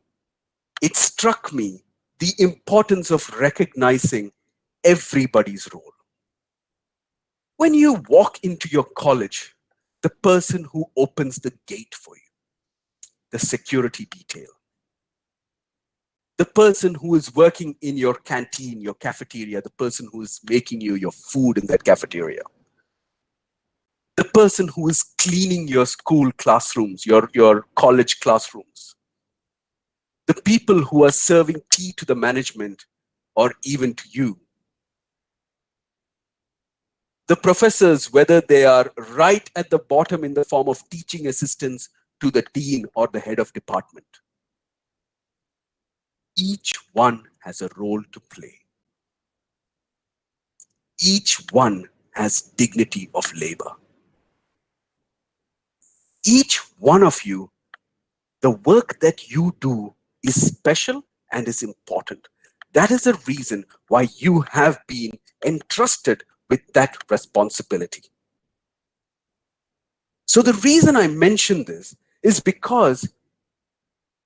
it struck me the importance of recognizing everybody's role. When you walk into your college, the person who opens the gate for you, the security detail, the person who is working in your canteen, your cafeteria, the person who is making you your food in that cafeteria, the person who is cleaning your school classrooms, your college classrooms, the people who are serving tea to the management or even to you, the professors, whether they are right at the bottom in the form of teaching assistants to the dean or the head of department. Each one has a role to play. Each one has dignity of labor. Each one of you, the work that you do is special and is important. That is the reason why you have been entrusted with that responsibility. So the reason I mention this is because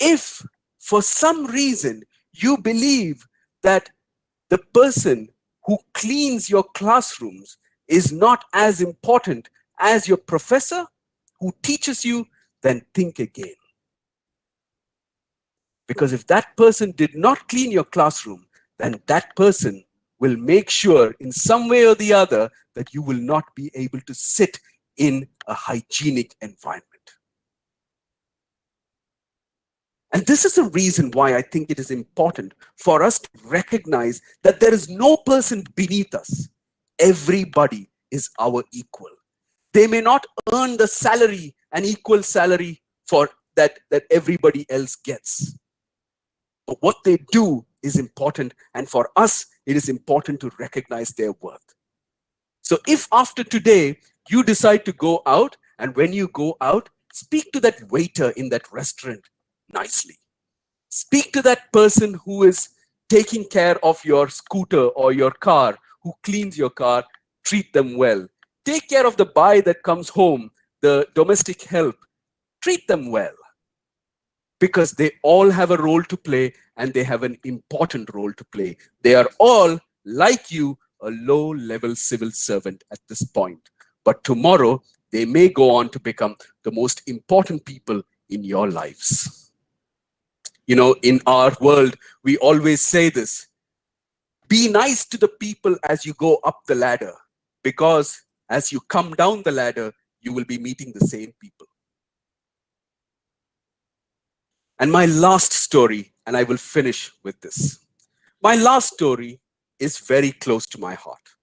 if for some reason you believe that the person who cleans your classrooms is not as important as your professor who teaches you, then think again. Because if that person did not clean your classroom, then that person will make sure in some way or the other that you will not be able to sit in a hygienic environment. And this is the reason why I think it is important for us to recognize that there is no person beneath us. Everybody is our equal. They may not earn the salary, an equal salary for that everybody else gets. But what they do is important, and for us, it is important to recognize their worth. So if after today, you decide to go out, and when you go out, speak to that waiter in that restaurant nicely. Speak to that person who is taking care of your scooter or your car, who cleans your car, treat them well. Take care of the boy that comes home, the domestic help, treat them well. Because they all have a role to play and they have an important role to play. They are all, like you, a low-level civil servant at this point. But tomorrow, they may go on to become the most important people in your lives. You know, in our world, we always say this: be nice to the people as you go up the ladder, because as you come down the ladder, you will be meeting the same people. And my last story, and I will finish with this. My last story is very close to my heart.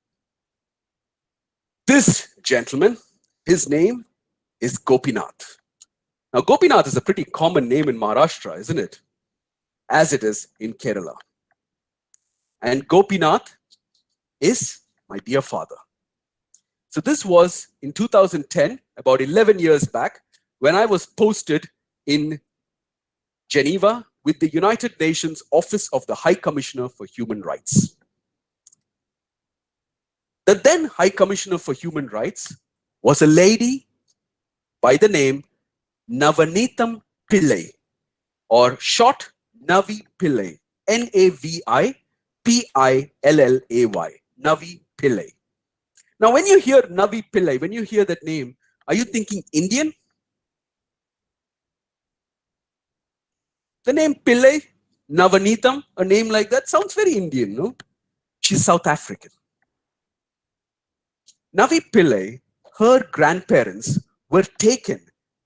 This gentleman, his name is Gopinath. Now, Gopinath is a pretty common name in Maharashtra, isn't it? As it is in Kerala. And Gopinath is my dear father. So this was in 2010, about 11 years back, when I was posted in Geneva with the United Nations Office of the High Commissioner for Human Rights. The then High Commissioner for Human Rights was a lady by the name Navanitam Pillai, or short Navi Pillai, N-A-V-I-P-I-L-L-A-Y, Navi Pillai. Now, when you hear Navi Pillai, when you hear that name, are you thinking Indian? The name Pillai, Navanitam, a name like that sounds very Indian, no? She's South African. Navi Pillai, her grandparents were taken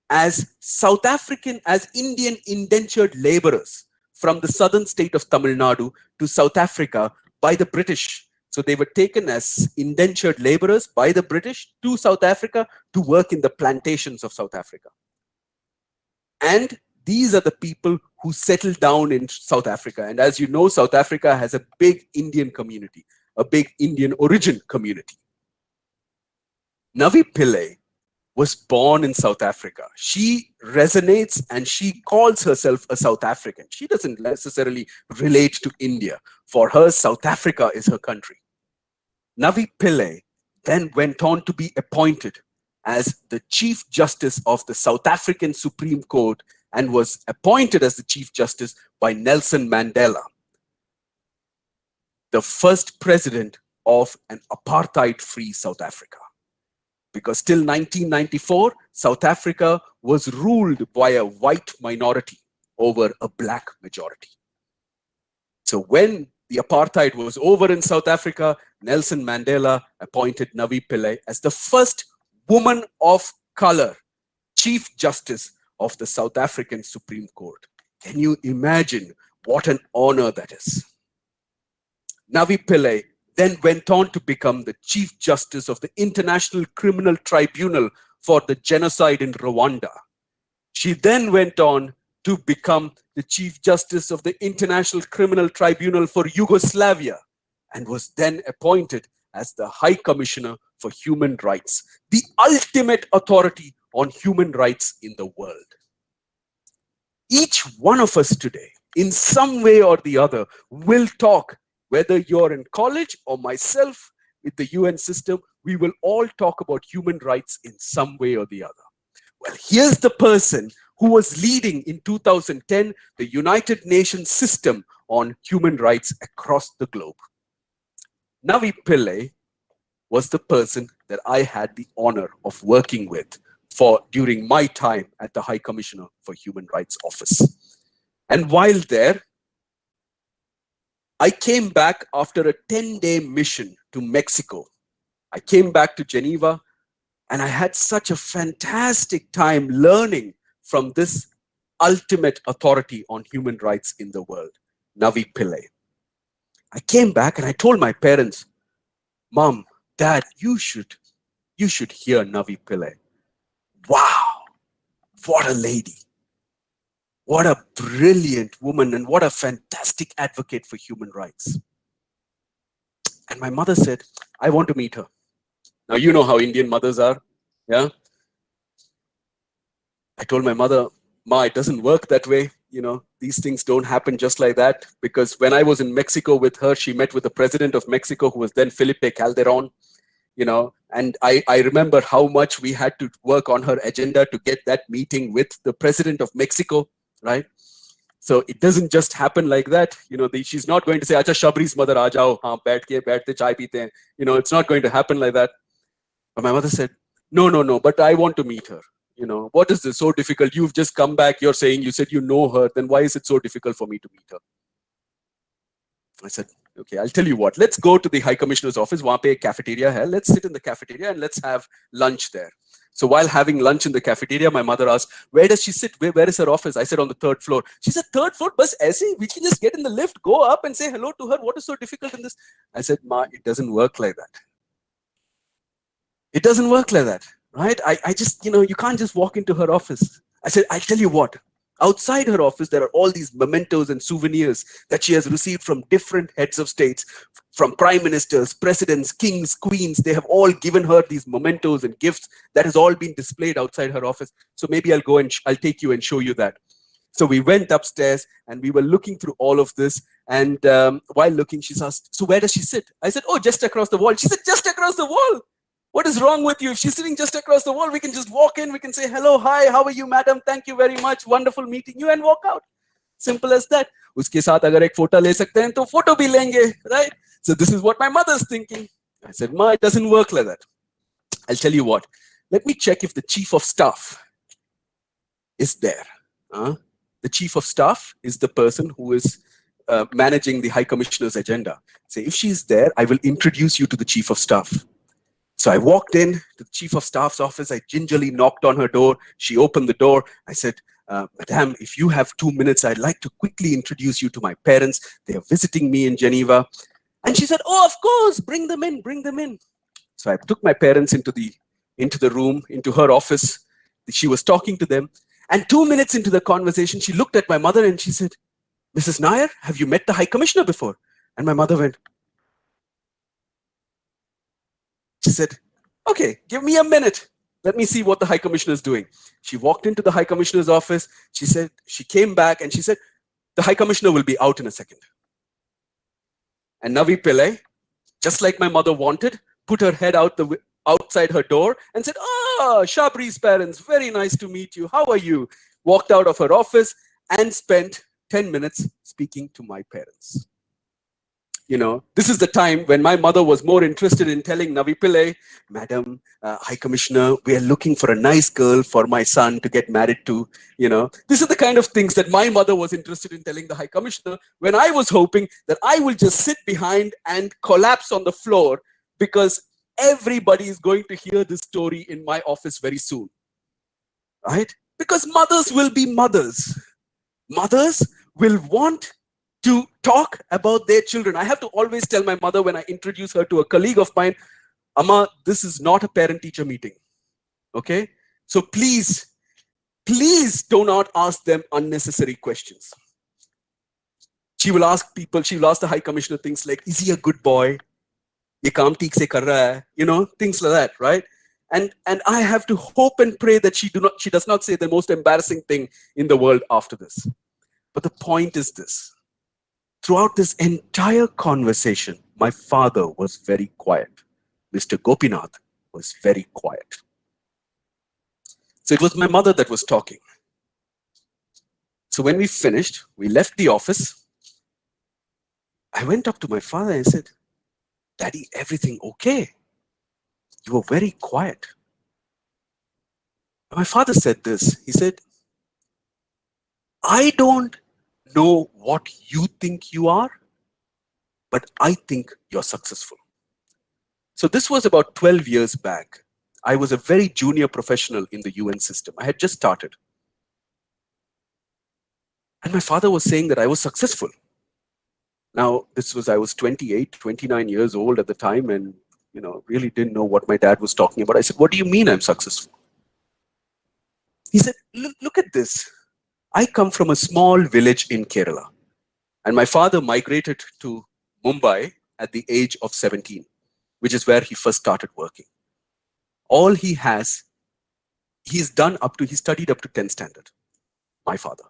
as South African, as Indian indentured laborers from the southern state of Tamil Nadu to South Africa by the British. So they were taken as indentured laborers by the British to South Africa to work in the plantations of South Africa. And these are the people who settled down in South Africa. And as you know, South Africa has a big Indian community, a big Indian origin community. Navi Pillai was born in South Africa. She resonates and she calls herself a South African. She doesn't necessarily relate to India. For her, South Africa is her country. Navi Pillai then went on to be appointed as the Chief Justice of the South African Supreme Court and was appointed as the Chief Justice by Nelson Mandela, the first president of an apartheid-free South Africa. Because till 1994, South Africa was ruled by a white minority over a black majority. So when the apartheid was over in South Africa, Nelson Mandela appointed Navi Pillai as the first woman of color Chief Justice of the South African Supreme Court. Can you imagine what an honor that is? Navi Pillai then went on to become the Chief Justice of the International Criminal Tribunal for the genocide in Rwanda. She then went on to become the Chief Justice of the International Criminal Tribunal for Yugoslavia and was then appointed as the High Commissioner for Human Rights, the ultimate authority on human rights in the world. Each one of us today, in some way or the other, will talk, whether you're in college or myself with the UN system, we will all talk about human rights in some way or the other. Well, here's the person who was leading in 2010 the United Nations system on human rights across the globe. Navi Pillai was the person that I had the honor of working with during my time at the High Commissioner for Human Rights Office. And while there, I came back after a 10-day mission to Mexico. I came back to Geneva and I had such a fantastic time learning from this ultimate authority on human rights in the world, Navi Pillai. I came back and I told my parents, Mom, Dad, you should hear Navi Pillai. Wow, what a lady. What a brilliant woman and what a fantastic advocate for human rights. And my mother said, I want to meet her. Now, you know how Indian mothers are, yeah? I told my mother, Ma, it doesn't work that way. You know, these things don't happen just like that. Because when I was in Mexico with her, she met with the president of Mexico, who was then Felipe Calderon. You know, and I remember how much we had to work on her agenda to get that meeting with the president of Mexico, right? So it doesn't just happen like that. You know, she's not going to say, Acha Shabri's mother, aa jao, haan, baithte chai peete hain. You know, it's not going to happen like that. But my mother said, no, but I want to meet her. You know, what is this so difficult? You've just come back, you said you know her, then why is it so difficult for me to meet her? I said, okay, I'll tell you what, let's go to the High Commissioner's office. Wahan pe ek cafeteria hai. Let's sit in the cafeteria and let's have lunch there. So while having lunch in the cafeteria, my mother asked, where does she sit? Where is her office? I said, on the 3rd floor. She said, 3rd floor? Bas aise, we can just get in the lift, go up and say hello to her. What is so difficult in this? I said, Ma, it doesn't work like that. It doesn't work like that, right? I just, you know, you can't just walk into her office. I said, I'll tell you what. Outside her office, there are all these mementos and souvenirs that she has received from different heads of states, from prime ministers, presidents, kings, queens. They have all given her these mementos and gifts that has all been displayed outside her office. So maybe I'll go and I'll take you and show you that. So we went upstairs and we were looking through all of this. And while looking, she asked, so where does she sit? I said, oh, just across the wall. She said, just across the wall? What is wrong with you? If she's sitting just across the wall, we can just walk in. We can say, hello, hi, how are you, madam? Thank you very much. Wonderful meeting you, and walk out. Simple as that. Uske saath agar ek photo le sakte hain, to photo bhi lenge, right? So this is what my mother's thinking. I said, Ma, it doesn't work like that. I'll tell you what. Let me check if the chief of staff is there. The chief of staff is the person who is managing the High Commissioner's agenda. Say, if she's there, I will introduce you to the chief of staff. So I walked in to the chief of staff's office. I gingerly knocked on her door. She opened the door. I said, Madam, if you have 2 minutes, I'd like to quickly introduce you to my parents. They are visiting me in Geneva. And she said, oh, of course, bring them in, bring them in. So I took my parents into the room, into her office. She was talking to them. And 2 minutes into the conversation, she looked at my mother and she said, Mrs. Nair, have you met the High Commissioner before? And my mother went, she said, okay, give me a minute. Let me see what the High Commissioner is doing. She walked into the High Commissioner's office. She said, she came back and she said, the High Commissioner will be out in a second. And Navi Pillai, just like my mother wanted, put her head outside her door and said, Shabri's parents, very nice to meet you. How are you? Walked out of her office and spent 10 minutes speaking to my parents. You know, this is the time when my mother was more interested in telling Navi Pillai, Madam, High Commissioner, we are looking for a nice girl for my son to get married to. You know, this is the kind of things that my mother was interested in telling the High Commissioner, when I was hoping that I will just sit behind and collapse on the floor, because everybody is going to hear this story in my office very soon. Right? Because mothers will be mothers. Mothers will want to talk about their children. I have to always tell my mother when I introduce her to a colleague of mine, Amma, this is not a parent-teacher meeting. Okay? So please do not ask them unnecessary questions. She will ask people, she will ask the High Commissioner things like, is he a good boy? Ye kaam theek se kar raha hai? You know, things like that, right? And I have to hope and pray that she does not say the most embarrassing thing in the world after this. But the point is this. Throughout this entire conversation, my father was very quiet. Mr. Gopinath was very quiet. So it was my mother that was talking. So when we finished, we left the office. I went up to my father and said, Daddy, everything okay? You were very quiet. And my father said this. He said, I don't know what you think you are, but I think you're successful. So this was about 12 years back. I was a very junior professional in the UN system. I had just started. And my father was saying that I was successful. Now, I was 28, 29 years old at the time, and really didn't know what my dad was talking about. I said, what do you mean I'm successful? He said, look at this. I come from a small village in Kerala, and my father migrated to Mumbai at the age of 17, which is where he first started working. All he has, he studied up to 10th standard, my father.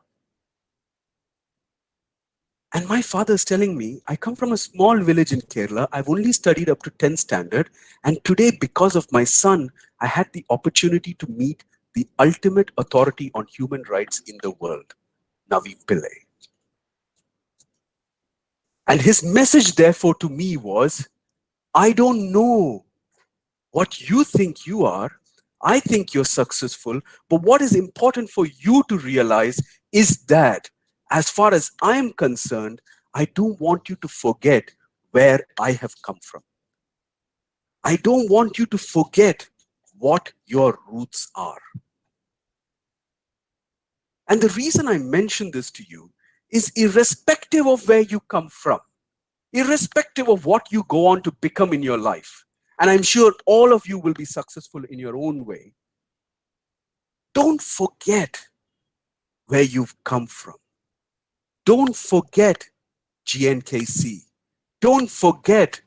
And my father is telling me, I come from a small village in Kerala. I've only studied up to 10th standard. And today, because of my son, I had the opportunity to meet the ultimate authority on human rights in the world, Navi Pillai. And his message, therefore, to me was, I don't know what you think you are. I think you're successful. But what is important for you to realize is that, as far as I'm concerned, I don't want you to forget where I have come from. I don't want you to forget what your roots are. And the reason I mention this to you is irrespective of where you come from, irrespective of what you go on to become in your life, and I'm sure all of you will be successful in your own way, don't forget where you've come from. Don't forget GNKC. Don't forget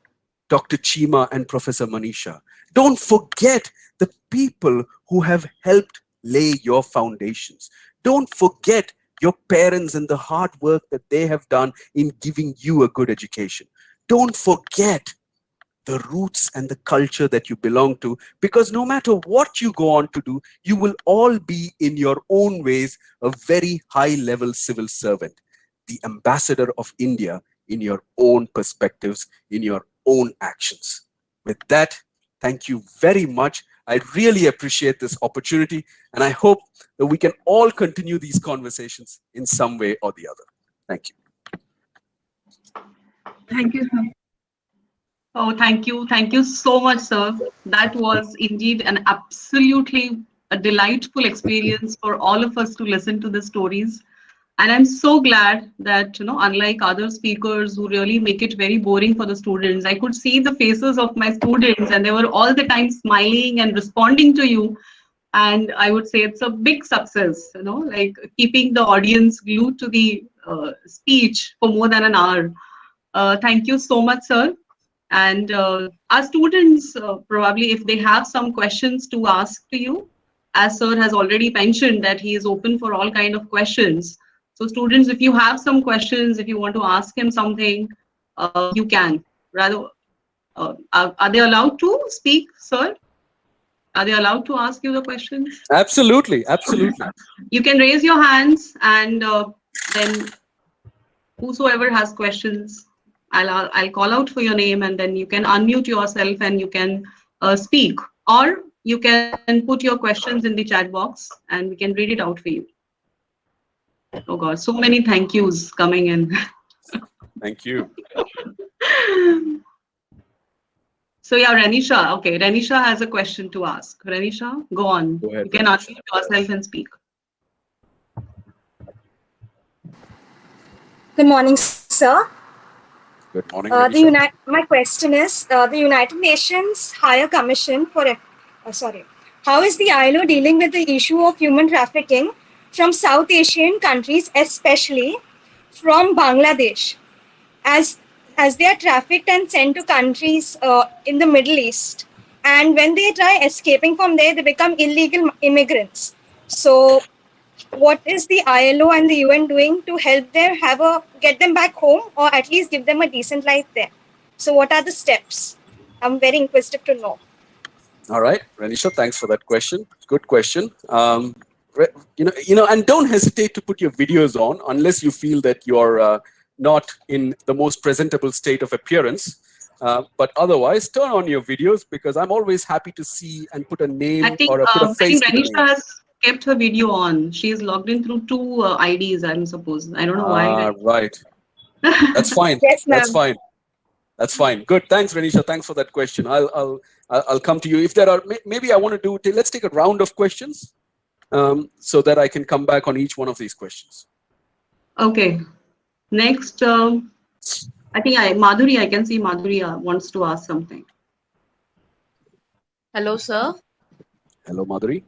Dr. Chima and Professor Manisha. Don't forget the people who have helped lay your foundations. Don't forget your parents and the hard work that they have done in giving you a good education. Don't forget the roots and the culture that you belong to, because no matter what you go on to do, you will all be in your own ways a very high-level civil servant, the ambassador of India in your own perspectives, in your own actions. With that, thank you very much. I really appreciate this opportunity, and I hope that we can all continue these conversations in some way or the other. Thank you. Thank you, sir. Oh, thank you. Thank you so much, sir. That was indeed an absolutely a delightful experience for all of us to listen to the stories. And I'm so glad that, unlike other speakers who really make it very boring for the students, I could see the faces of my students and they were all the time smiling and responding to you. And I would say it's a big success, like keeping the audience glued to the speech for more than an hour. Thank you so much, sir. And our students, probably if they have some questions to ask to you, as sir has already mentioned that he is open for all kind of questions. So students, if you have some questions, if you want to ask him something, you can. Rather, are they allowed to speak, sir? Are they allowed to ask you the questions? Absolutely, absolutely. You can raise your hands, and then whosoever has questions, I'll call out for your name, and then you can unmute yourself and you can speak, or you can put your questions in the chat box and we can read it out for you. Oh God, so many thank yous coming in. Thank you. So yeah, Renisha. Okay, Renisha has a question to ask. Renisha, go on. Go ahead, You can Renisha. unmute yourself and speak. Good morning, sir. Good morning, Renisha. My question is, the United Nations Higher Commission for, how is the ILO dealing with the issue of human trafficking from South Asian countries, especially from Bangladesh, as they are trafficked and sent to countries in the Middle East, and when they try escaping from there, they become illegal immigrants. So what is the ILO and the UN doing to help them get them back home, or at least give them a decent life there? So what are the steps? I'm very inquisitive to know. All right, Renisha, thanks for that question. Good question. And don't hesitate to put your videos on unless you feel that you're not in the most presentable state of appearance. But otherwise, turn on your videos, because I'm always happy to see and put a name I think or put a face to the Renisha name. has kept her video on. She is logged in through two IDs, I'm supposed. I don't know why. Right. That's fine. Yes, ma'am. That's fine. That's fine. Good. Thanks, Renisha. Thanks for that question. I'll come to you. If there are, maybe I want to do, let's take a round of questions so that I can come back on each one of these questions. Okay. Next, I think Madhuri, I can see Madhuri wants to ask something. Hello, sir. Hello, Madhuri.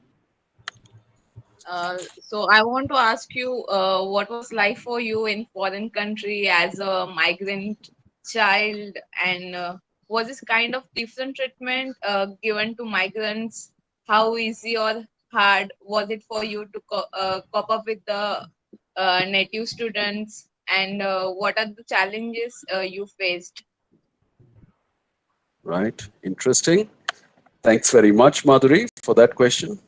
So I want to ask you, what was life for you in foreign country as a migrant child, and was this kind of different treatment given to migrants? How easy or hard was it for you to cope up with the native students, and what are the challenges you faced? Right. Interesting. Thanks very much, Madhuri, for that question.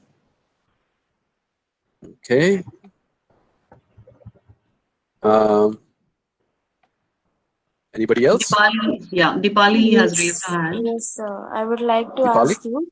Okay. Anybody else? Dipali, yeah, Dipali has raised her hand. Yes, sir. I would like to Dipali? ask you.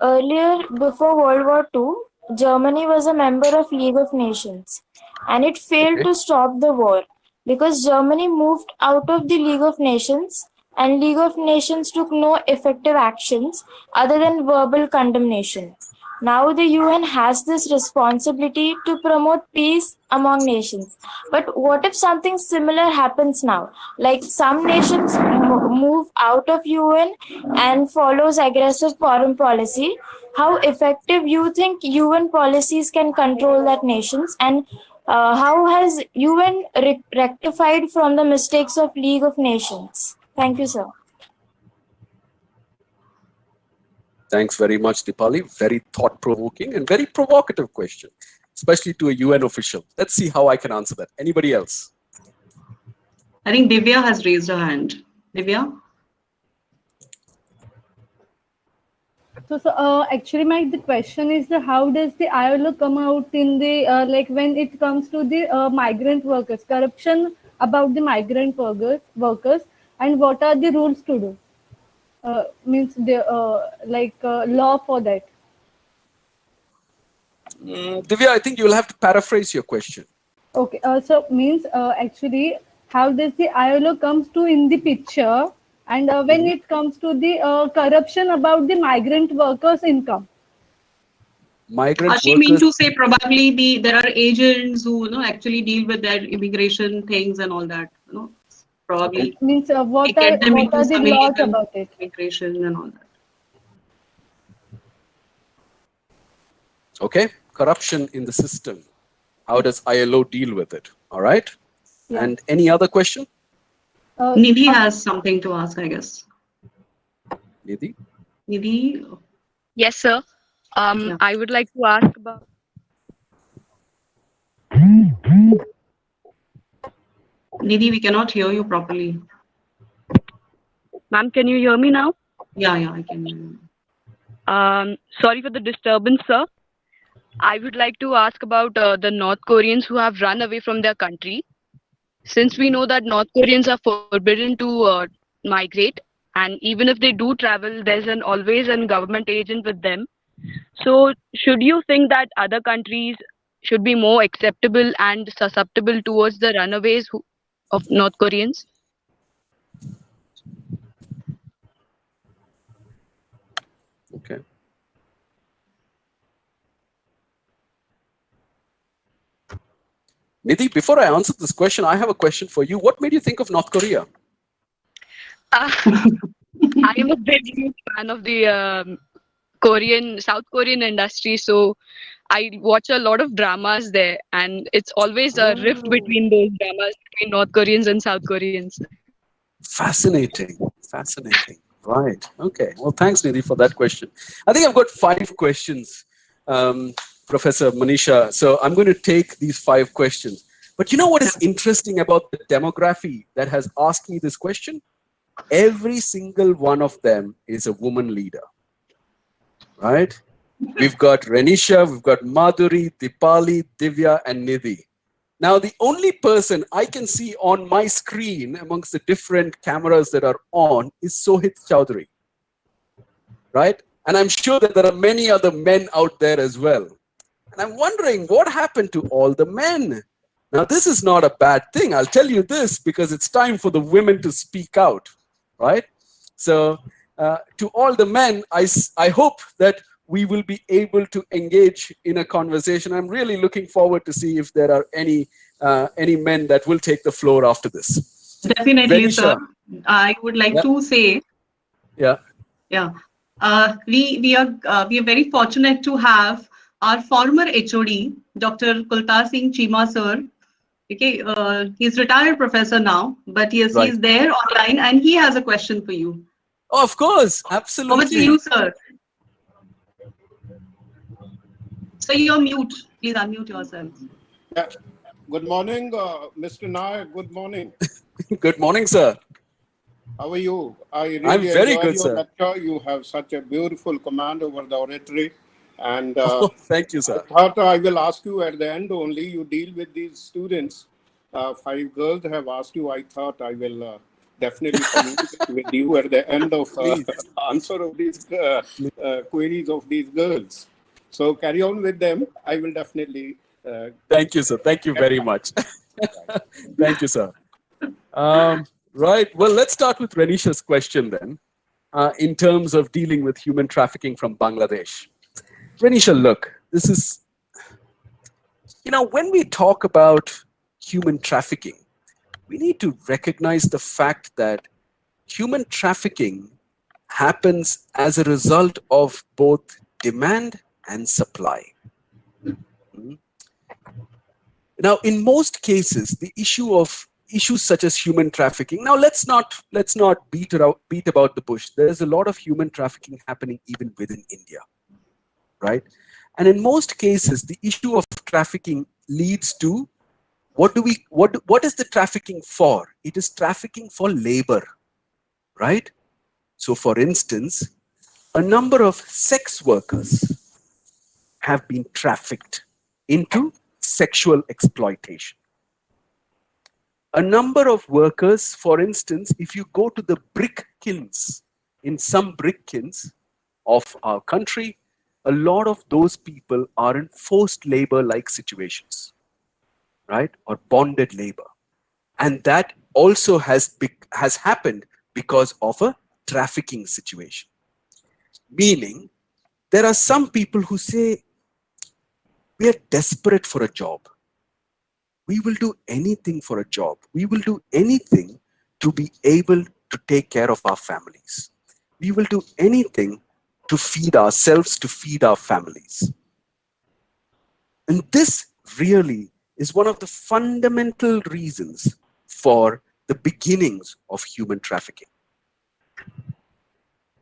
Earlier, before World War II, Germany was a member of League of Nations, and it failed to stop the war because Germany moved out of the League of Nations, and League of Nations took no effective actions other than verbal condemnation. Now the UN has this responsibility to promote peace among nations. But what if something similar happens now? Like some nations move out of UN and follows aggressive foreign policy. How effective you think UN policies can control that nations, and how has UN rectified from the mistakes of League of Nations? Thank you, sir. Thanks very much, Dipali. Very thought-provoking and very provocative question, especially to a UN official. Let's see how I can answer that. Anybody else? I think Divya has raised her hand. Divya? So actually, the question is how does the ILO come out in the when it comes to the migrant workers, corruption about the migrant workers, and what are the rules to do? Means the law for that. Divya, I think you will have to paraphrase your question. Okay, so means actually how does the ILO comes to in the picture, and when it comes to the corruption about the migrant workers' income. migrant She mean workers. to say probably there are agents who actually deal with their immigration things and all that. Probably Means they get them what into are the some laws illegal about it? immigration and all that. Okay, corruption in the system. How does ILO deal with it? All right. Yeah. And any other question? Nidhi has something to ask, I guess. Nidhi? Nidhi? Yes, sir. Yeah. I would like to ask about. Nidhi, we cannot hear you properly. Ma'am, can you hear me now? Yeah, I can hear you. Sorry for the disturbance, sir. I would like to ask about the North Koreans who have run away from their country. Since we know that North Koreans are forbidden to migrate, and even if they do travel, there's always a government agent with them. So, should you think that other countries should be more acceptable and susceptible towards the runaways of North Koreans? Okay. Nidhi, before I answer this question, I have a question for you. What made you think of North Korea? I am a very huge fan of the South Korean industry, so I watch a lot of dramas there, and it's always a rift between those dramas between North Koreans and South Koreans. Fascinating. Fascinating. Right. Okay. Well, thanks, Nidhi, for that question. I think I've got 5 questions, Professor Manisha. So I'm going to take these 5 questions. But you know what is interesting about the demography that has asked me this question? Every single one of them is a woman leader. Right? We've got Renisha, we've got Madhuri, Dipali, Divya, and Nidhi. Now, the only person I can see on my screen amongst the different cameras that are on is Sohit Chowdhury, right? And I'm sure that there are many other men out there as well. And I'm wondering what happened to all the men? Now, this is not a bad thing. I'll tell you this because it's time for the women to speak out, right? So to all the men, I hope that we will be able to engage in a conversation. I'm really looking forward to see if there are any men that will take the floor after this. Definitely, Renisha. sir. I would like to say, we are very fortunate to have our former HOD, Dr. Kultar Singh Chima, sir. Okay, he's retired professor now, but yes, Right. he's there online, and he has a question for you. Oh, of course, absolutely. Over to you, sir. So you're mute. Please unmute yourself. Yeah. Good morning, Mr. Nair. Good morning. Good morning, sir. How are you? I really I'm very enjoyed good, your sir. lecture. You have such a beautiful command over the oratory. And thank you, sir. I thought I will ask you at the end only. You deal with these students. 5 girls have asked you. I thought I will definitely communicate with you at the end of answer of these queries of these girls. So carry on with them. I will definitely. Thank you, sir. Thank you very much. Thank you, sir. Right. Well, let's start with Renisha's question then, in terms of dealing with human trafficking from Bangladesh. Renisha, look, this is, when we talk about human trafficking, we need to recognize the fact that human trafficking happens as a result of both demand and supply. Now, in most cases, the issues such as human trafficking. Now, let's not beat about the bush. There's a lot of human trafficking happening even within India, right? And in most cases, the issue of trafficking leads to what is the trafficking for? It is trafficking for labor, right? So, for instance, a number of sex workers have been trafficked into sexual exploitation. A number of workers, for instance, if you go to the brick kilns, in some brick kilns of our country, a lot of those people are in forced labor-like situations, right? Or bonded labor. And that also has happened because of a trafficking situation. Meaning, there are some people who say, We are desperate for a job. We will do anything for a job. We will do anything to be able to take care of our families. We will do anything to feed ourselves, to feed our families. And this really is one of the fundamental reasons for the beginnings of human trafficking.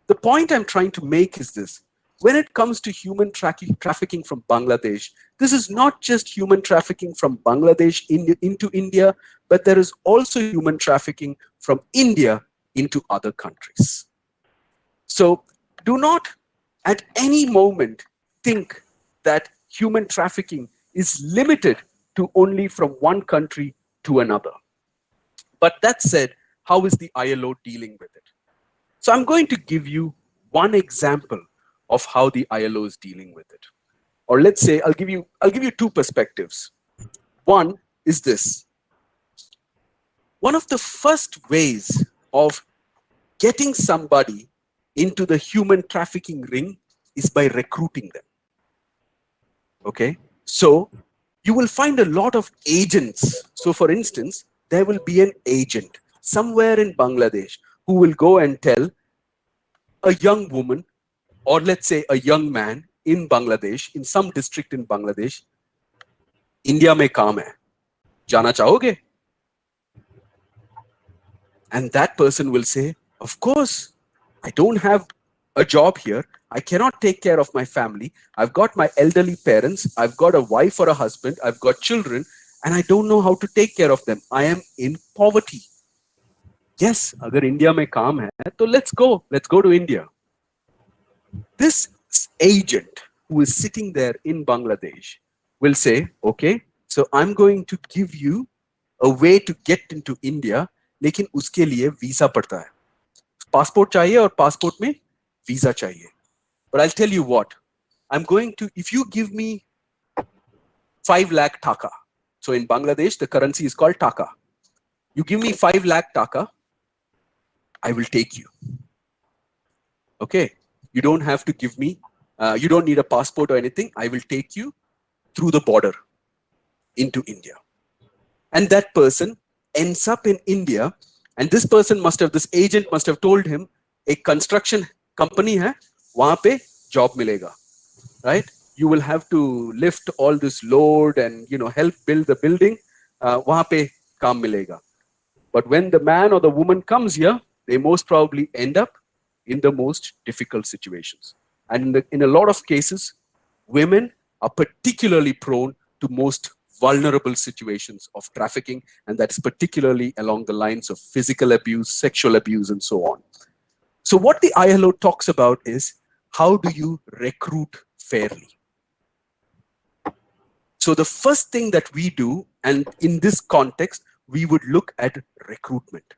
The point I'm trying to make is this. When it comes to human trafficking from Bangladesh, this is not just human trafficking from Bangladesh into India, but there is also human trafficking from India into other countries. So do not at any moment think that human trafficking is limited to only from one country to another. But that said, how is the ILO dealing with it? So I'm going to give you one example of how the ILO is dealing with it. Or let's say, I'll give you two perspectives. One is this. One of the first ways of getting somebody into the human trafficking ring is by recruiting them. Okay? So you will find a lot of agents. So for instance, there will be an agent somewhere in Bangladesh who will go and tell a young woman, or let's say a young man in Bangladesh, in some district in Bangladesh, India mein kaam hai, jana chahoge? And that person will say, of course, I don't have a job here. I cannot take care of my family. I've got my elderly parents. I've got a wife or a husband. I've got children, and I don't know how to take care of them. I am in poverty. Yes, agar India mein kaam hai, to let's go to India. This agent who is sitting there in Bangladesh will say, okay, so I'm going to give you a way to get into India, लेकिन उसके लिए visa पड़ता है. Passport चाहिए और passport में visa चाहिए. But I'll tell you what, I'm going to, if you give me 5 lakh taka, so in Bangladesh, the currency is called taka. You give me 5 lakh taka, I will take you. Okay. You don't have to give me, you don't need a passport or anything. I will take you through the border into India. And that person ends up in India. And this person this agent must have told him, a construction company hai, wahan pe job milega, right? You will have to lift all this load and, help build the building. Wahan pe kaam milega. But when the man or the woman comes here, they most probably end up in the most difficult situations. And in a lot of cases, women are particularly prone to most vulnerable situations of trafficking, and that's particularly along the lines of physical abuse, sexual abuse, and so on. So what the ILO talks about is, how do you recruit fairly? So the first thing that we do, and in this context, we would look at recruitment.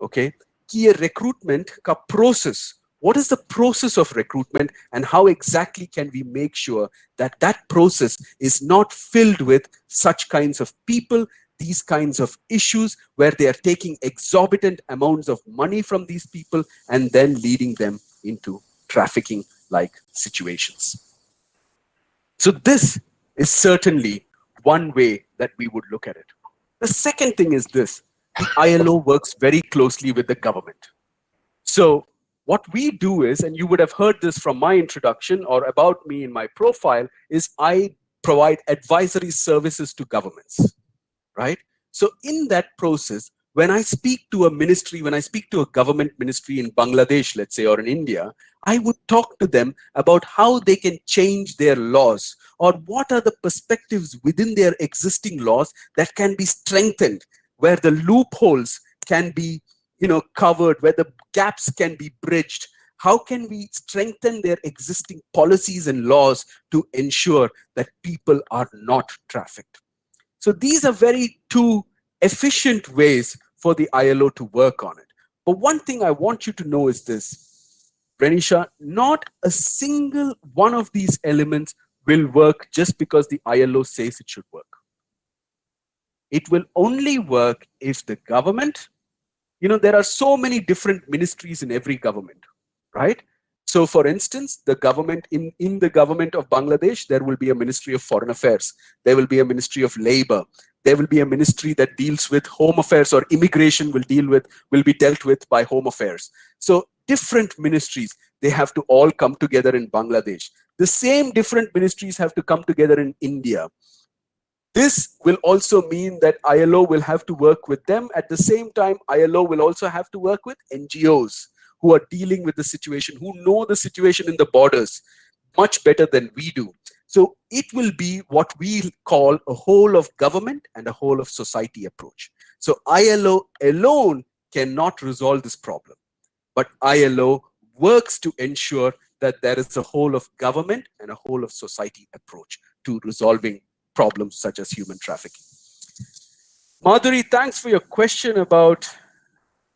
Okay? कि ये recruitment का process, what is the process of recruitment, and how exactly can we make sure that that process is not filled with such kinds of people, these kinds of issues where they are taking exorbitant amounts of money from these people and then leading them into trafficking like situations. So this is certainly one way that we would look at it. The second thing is this. The ILO works very closely with the government. So what we do is, and you would have heard this from my introduction or about me in my profile, is I provide advisory services to governments, right? So in that process, when I speak to a ministry, when I speak to a government ministry in Bangladesh, let's say, or in India, I would talk to them about how they can change their laws, or what are the perspectives within their existing laws that can be strengthened, where the loopholes can be, covered, where the gaps can be bridged. How can we strengthen their existing policies and laws to ensure that people are not trafficked? So these are very two efficient ways for the ILO to work on it. But one thing I want you to know is this, Renisha, not a single one of these elements will work just because the ILO says it should work. It will only work if the government, there are so many different ministries in every government, right? So for instance, the government in the government of Bangladesh, there will be a Ministry of Foreign Affairs. There will be a Ministry of Labor. There will be a ministry that deals with home affairs, or immigration will be dealt with by home affairs. So different ministries, they have to all come together in Bangladesh. The same different ministries have to come together in India. This will also mean that ILO will have to work with them. At the same time, ILO will also have to work with NGOs who are dealing with the situation, who know the situation in the borders much better than we do. So it will be what we call a whole of government and a whole of society approach. So ILO alone cannot resolve this problem, but ILO works to ensure that there is a whole of government and a whole of society approach to resolving problems such as human trafficking. Madhuri, thanks for your question about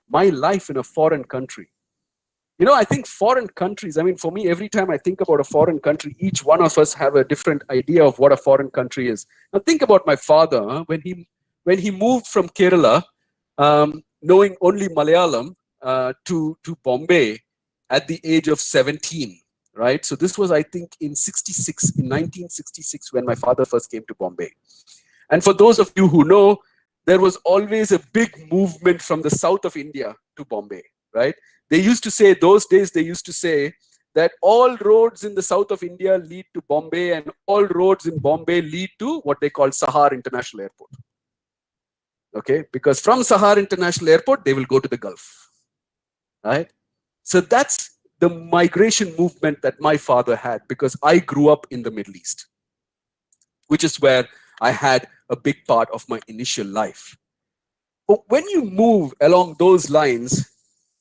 my life in a foreign country. You know, I think foreign countries, I mean, for me, every time I think about a foreign country, each one of us have a different idea of what a foreign country is. Now think about my father, when he moved from Kerala, knowing only Malayalam, to Bombay at the age of 17, right? So this was, I think, in 1966, when my father first came to Bombay. And for those of you who know, there was always a big movement from the south of India to Bombay, right? They used to say, those days, they used to say that all roads in the south of India lead to Bombay, and all roads in Bombay lead to what they call Sahar International Airport. Okay, because from Sahar International Airport, they will go to the Gulf, right? So that's the migration movement that my father had, because I grew up in the Middle East, which is where I had a big part of my initial life. But when you move along those lines,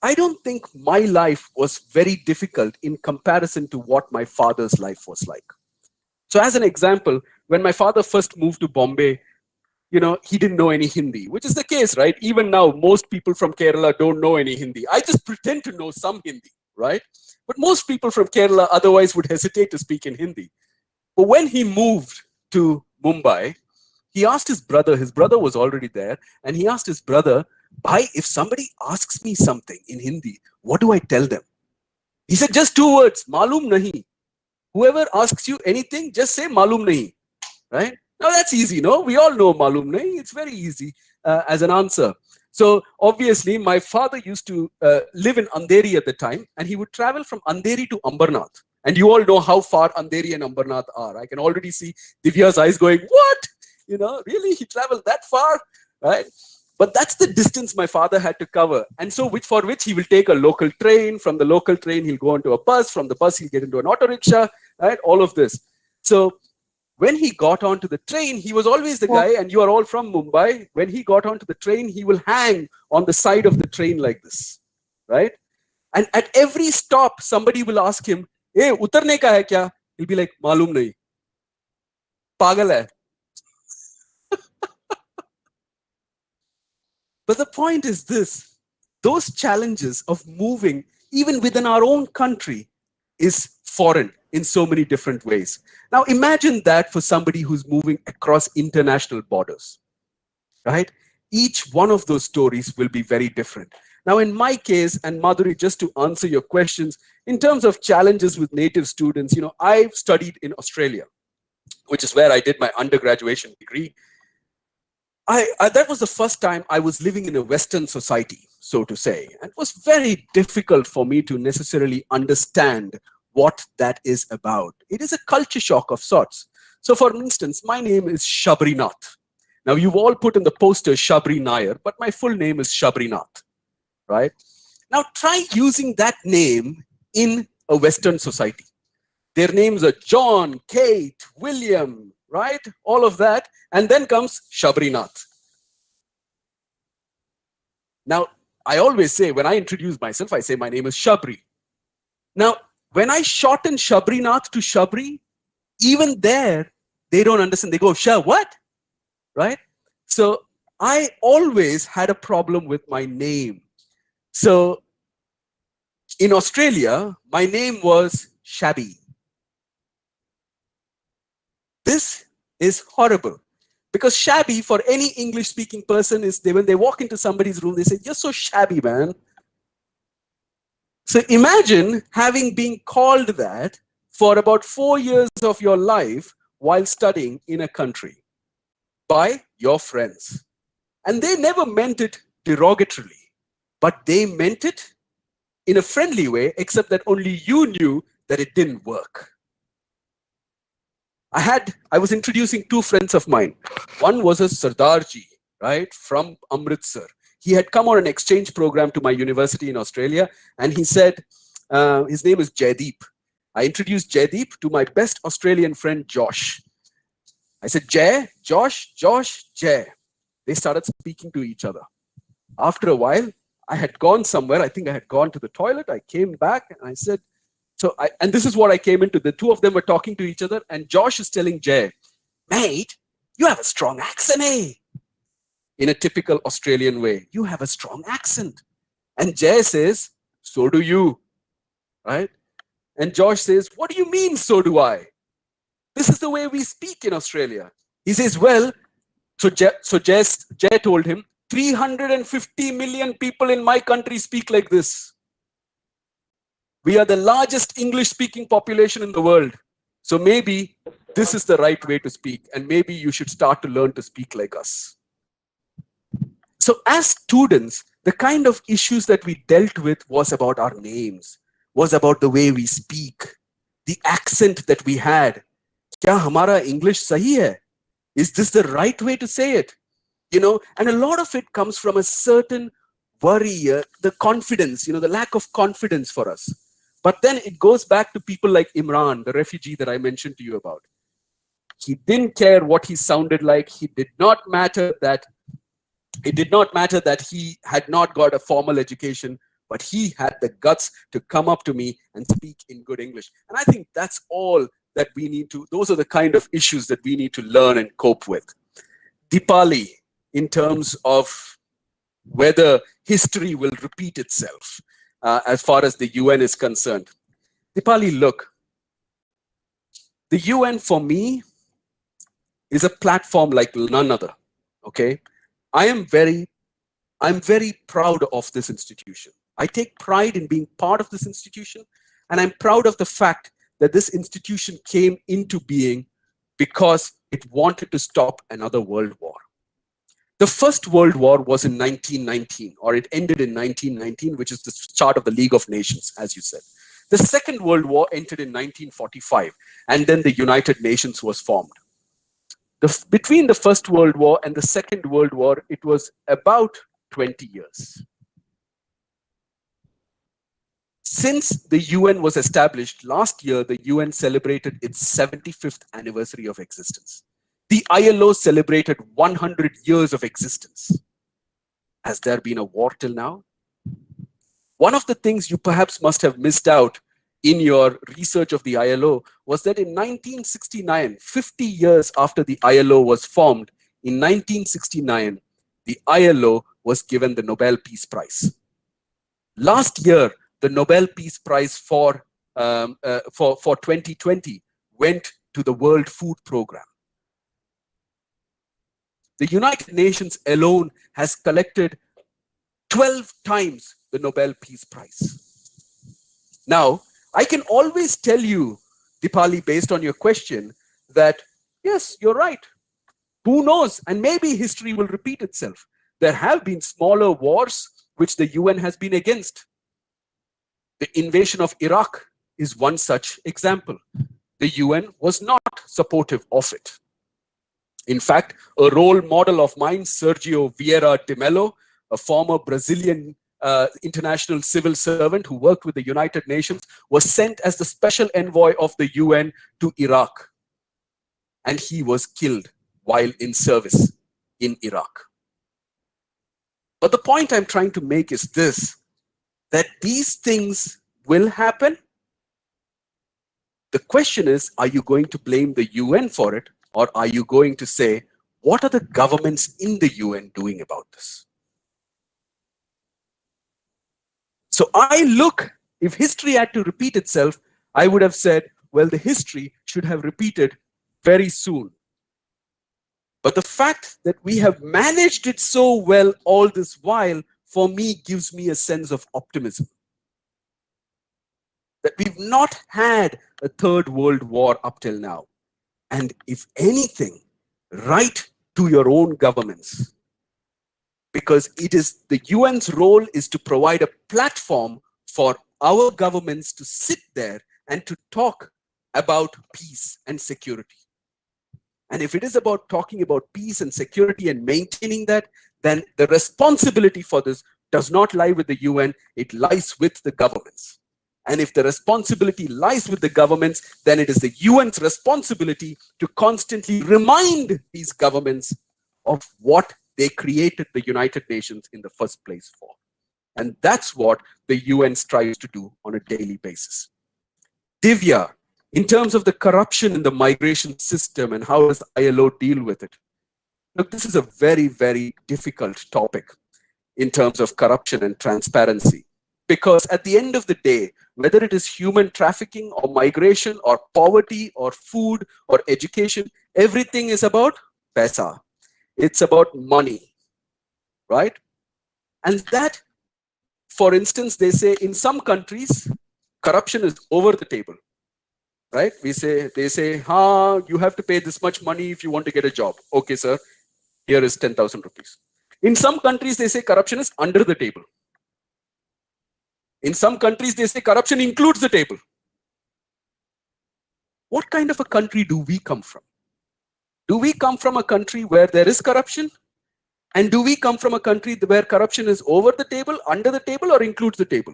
I don't think my life was very difficult in comparison to what my father's life was like. So as an example, when my father first moved to Bombay, you know, he didn't know any Hindi, which is the case, right? Even now, most people from Kerala don't know any Hindi. I just pretend to know some Hindi, right? But most people from Kerala otherwise would hesitate to speak in Hindi. But when he moved to Mumbai, he asked his brother was already there, and he asked his brother, "Bhai, if somebody asks me something in Hindi, what do I tell them?" He said, just 2 words, "Malum nahi." Whoever asks you anything, just say "Malum nahi," right? Now that's easy, no? We all know "Malum nahi." It's very easy as an answer. So obviously, my father used to live in Andheri at the time, and he would travel from Andheri to Ambernath. And you all know how far Andheri and Ambernath are. I can already see Divya's eyes going, "What? You know, really? He traveled that far?" Right? But that's the distance my father had to cover. And so for which he will take a local train. From the local train, he'll go onto a bus. From the bus, he'll get into an auto rickshaw, right? All of this. So when he got onto the train, he was always the guy, and you are all from Mumbai. When he got onto the train, he will hang on the side of the train like this, right? And at every stop, somebody will ask him, "Hey, utarne ka hai kya?" He'll be like, "Malum nahi. Pagal hai." But the point is this, those challenges of moving, even within our own country, is foreign in so many different ways. Now imagine that for somebody who's moving across international borders, right? Each one of those stories will be very different. Now in my case, and Madhuri, just to answer your questions, in terms of challenges with native students, you know, I've studied in Australia, which is where I did my undergraduate degree. That was the first time I was living in a Western society, so to say. And it was very difficult for me to necessarily understand what that is about. It is a culture shock of sorts. So for instance, my name is Shabrinath. Now you've all put in the poster Shabri Nair, but my full name is Shabrinath, right? Now try using that name in a Western society. Their names are John, Kate, William, right? All of that. And then comes Shabrinath. Now, I always say, when I introduce myself, I say my name is Shabri. Now, when I shorten Shabrinath to Shabri, even there, they don't understand. They go, "Shah, what?" Right? So I always had a problem with my name. So in Australia, my name was Shabby. This is horrible. Because shabby, for any English-speaking person, is when they walk into somebody's room, they say, "You're so shabby, man." So imagine having been called that for about 4 years of your life while studying in a country by your friends. And they never meant it derogatorily, but they meant it in a friendly way, except that only you knew that it didn't work. I was introducing two friends of mine. One was a Sardarji, right, from Amritsar. He had come on an exchange program to my university in Australia, and he said, his name is Jaideep. I introduced Jaideep to my best Australian friend, Josh. I said, Jay, Josh, Josh, Jay. They started speaking to each other. After a while, I had gone somewhere. I think I had gone to the toilet. I came back and I said, and this is what I came into. The two of them were talking to each other, and Josh is telling Jay, mate, you have a strong accent, eh? In a typical Australian way. You have a strong accent. And Jay says, so do you, right? And Josh says, what do you mean, so do I? This is the way we speak in Australia. He says, well, so Jay told him, 350 million people in my country speak like this. We are the largest English-speaking population in the world. So maybe this is the right way to speak, and maybe you should start to learn to speak like us. So as students, the kind of issues that we dealt with was about our names, was about the way we speak, the accent that we had. Kya hamara English sahi hai? Is this the right way to say it? You know, and a lot of it comes from a certain worry, the confidence, the lack of confidence for us. But then it goes back to people like Imran, the refugee that I mentioned to you about. He didn't care what he sounded like. It did not matter that he had not got a formal education, but he had the guts to come up to me and speak in good English. And I think that's all that we need to, those are the kind of issues that we need to learn and cope with. Dipali, in terms of whether history will repeat itself as far as the UN is concerned. Dipali, look, the UN for me is a platform like none other, okay? I'm very proud of this institution. I take pride in being part of this institution, and I'm proud of the fact that this institution came into being because it wanted to stop another world war. The First World War was in 1919, or it ended in 1919, which is the start of the League of Nations, as you said. The Second World War entered in 1945, and then the United Nations was formed. Between the First World War and the Second World War, it was about 20 years. Since the UN was established, last year, the UN celebrated its 75th anniversary of existence. The ILO celebrated 100 years of existence. Has there been a war till now? One of the things you perhaps must have missed out in your research of the ILO was that in 1969, 50 years after the ILO was formed, in 1969, the ILO was given the Nobel Peace Prize. Last year, the Nobel Peace Prize for 2020 went to the World Food Programme. The United Nations alone has collected 12 times the Nobel Peace Prize. Now, I can always tell you, Dipali, based on your question, that yes, you're right. Who knows? And maybe history will repeat itself. There have been smaller wars which the UN has been against. The invasion of Iraq is one such example. The UN was not supportive of it. In fact, a role model of mine, Sergio Vieira de Mello, a former Brazilian international civil servant who worked with the United Nations, was sent as the special envoy of the UN to Iraq. And he was killed while in service in Iraq. But the point I'm trying to make is this, that these things will happen. The question is, are you going to blame the UN for it? Or are you going to say, what are the governments in the UN doing about this? So if history had to repeat itself, I would have said, well, the history should have repeated very soon. But the fact that we have managed it so well all this while, for me, gives me a sense of optimism. that we've not had a third world war up till now. And if anything, write to your own governments, because it is the UN's role is to provide a platform for our governments to sit there and to talk about peace and security. And if it is about talking about peace and security and maintaining that, then the responsibility for this does not lie with the UN, it lies with the governments. And if the responsibility lies with the governments, then it is the UN's responsibility to constantly remind these governments of what they created the United Nations in the first place for. And that's what the UN strives to do on a daily basis. Divya, in terms of the corruption in the migration system and how does ILO deal with it? Look, this is a very, very difficult topic in terms of corruption and transparency. Because at the end of the day, whether it is human trafficking or migration or poverty or food or education, everything is about paisa. It's about money, right? And that, for instance, they say in some countries, corruption is over the table, right? They say, you have to pay this much money if you want to get a job. Okay, sir, here is 10,000 rupees. In some countries, they say corruption is under the table. In some countries, they say corruption includes the table. What kind of a country do we come from? Do we come from a country where there is corruption? And do we come from a country where corruption is over the table, under the table, or includes the table?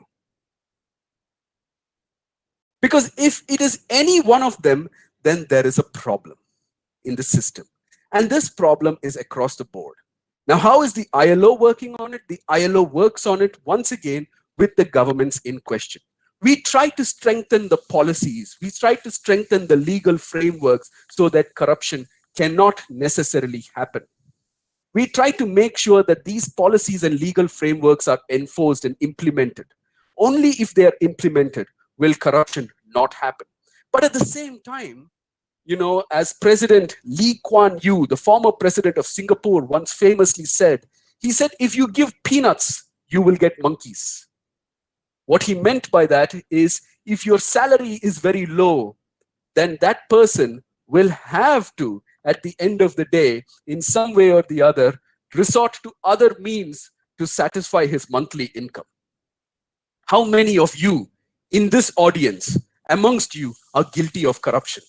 Because if it is any one of them, then there is a problem in the system. And this problem is across the board. Now, how is the ILO working on it? The ILO works on it, once again, with the governments in question. We try to strengthen the policies. We try to strengthen the legal frameworks so that corruption cannot necessarily happen. We try to make sure that these policies and legal frameworks are enforced and implemented. Only if they are implemented will corruption not happen. But at the same time, as President Lee Kuan Yew, the former president of Singapore, once famously said, he said, if you give peanuts, you will get monkeys. What he meant by that is, if your salary is very low, then that person will have to, at the end of the day, in some way or the other, resort to other means to satisfy his monthly income. How many of you in this audience, amongst you, are guilty of corruption?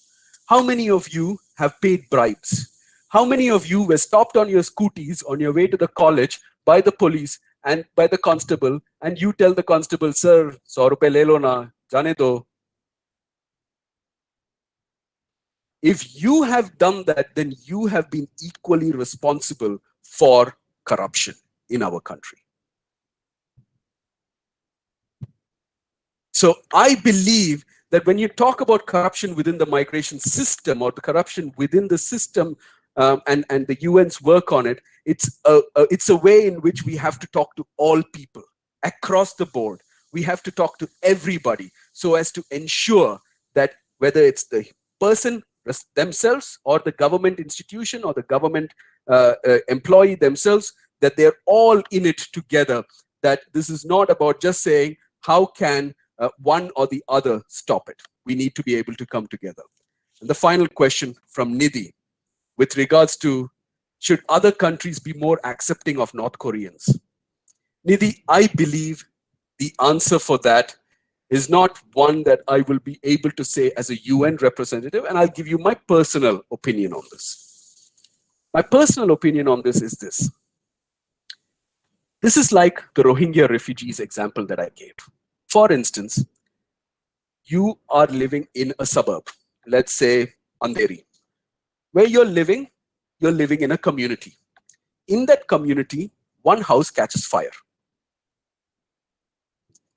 How many of you have paid bribes? How many of you were stopped on your scooties on your way to the college by the police and by the constable, and you tell the constable, sir, 100 rupees le lo na, jane do. If you have done that, then you have been equally responsible for corruption in our country. So I believe that when you talk about corruption within the migration system or the corruption within the system and the UN's work on it, it's a way in which we have to talk to all people across the board. We have to talk to everybody so as to ensure that whether it's the person themselves or the government institution or the government employee themselves, that they're all in it together. That this is not about just saying, how can one or the other stop it? We need to be able to come together. And the final question from Nidhi, with regards to, should other countries be more accepting of North Koreans? Nidhi, I believe the answer for that is not one that I will be able to say as a UN representative, and I'll give you my personal opinion on this. My personal opinion on this is this. This is like the Rohingya refugees example that I gave. For instance, you are living in a suburb, let's say Andheri. Where you're living in a community. In that community, one house catches fire.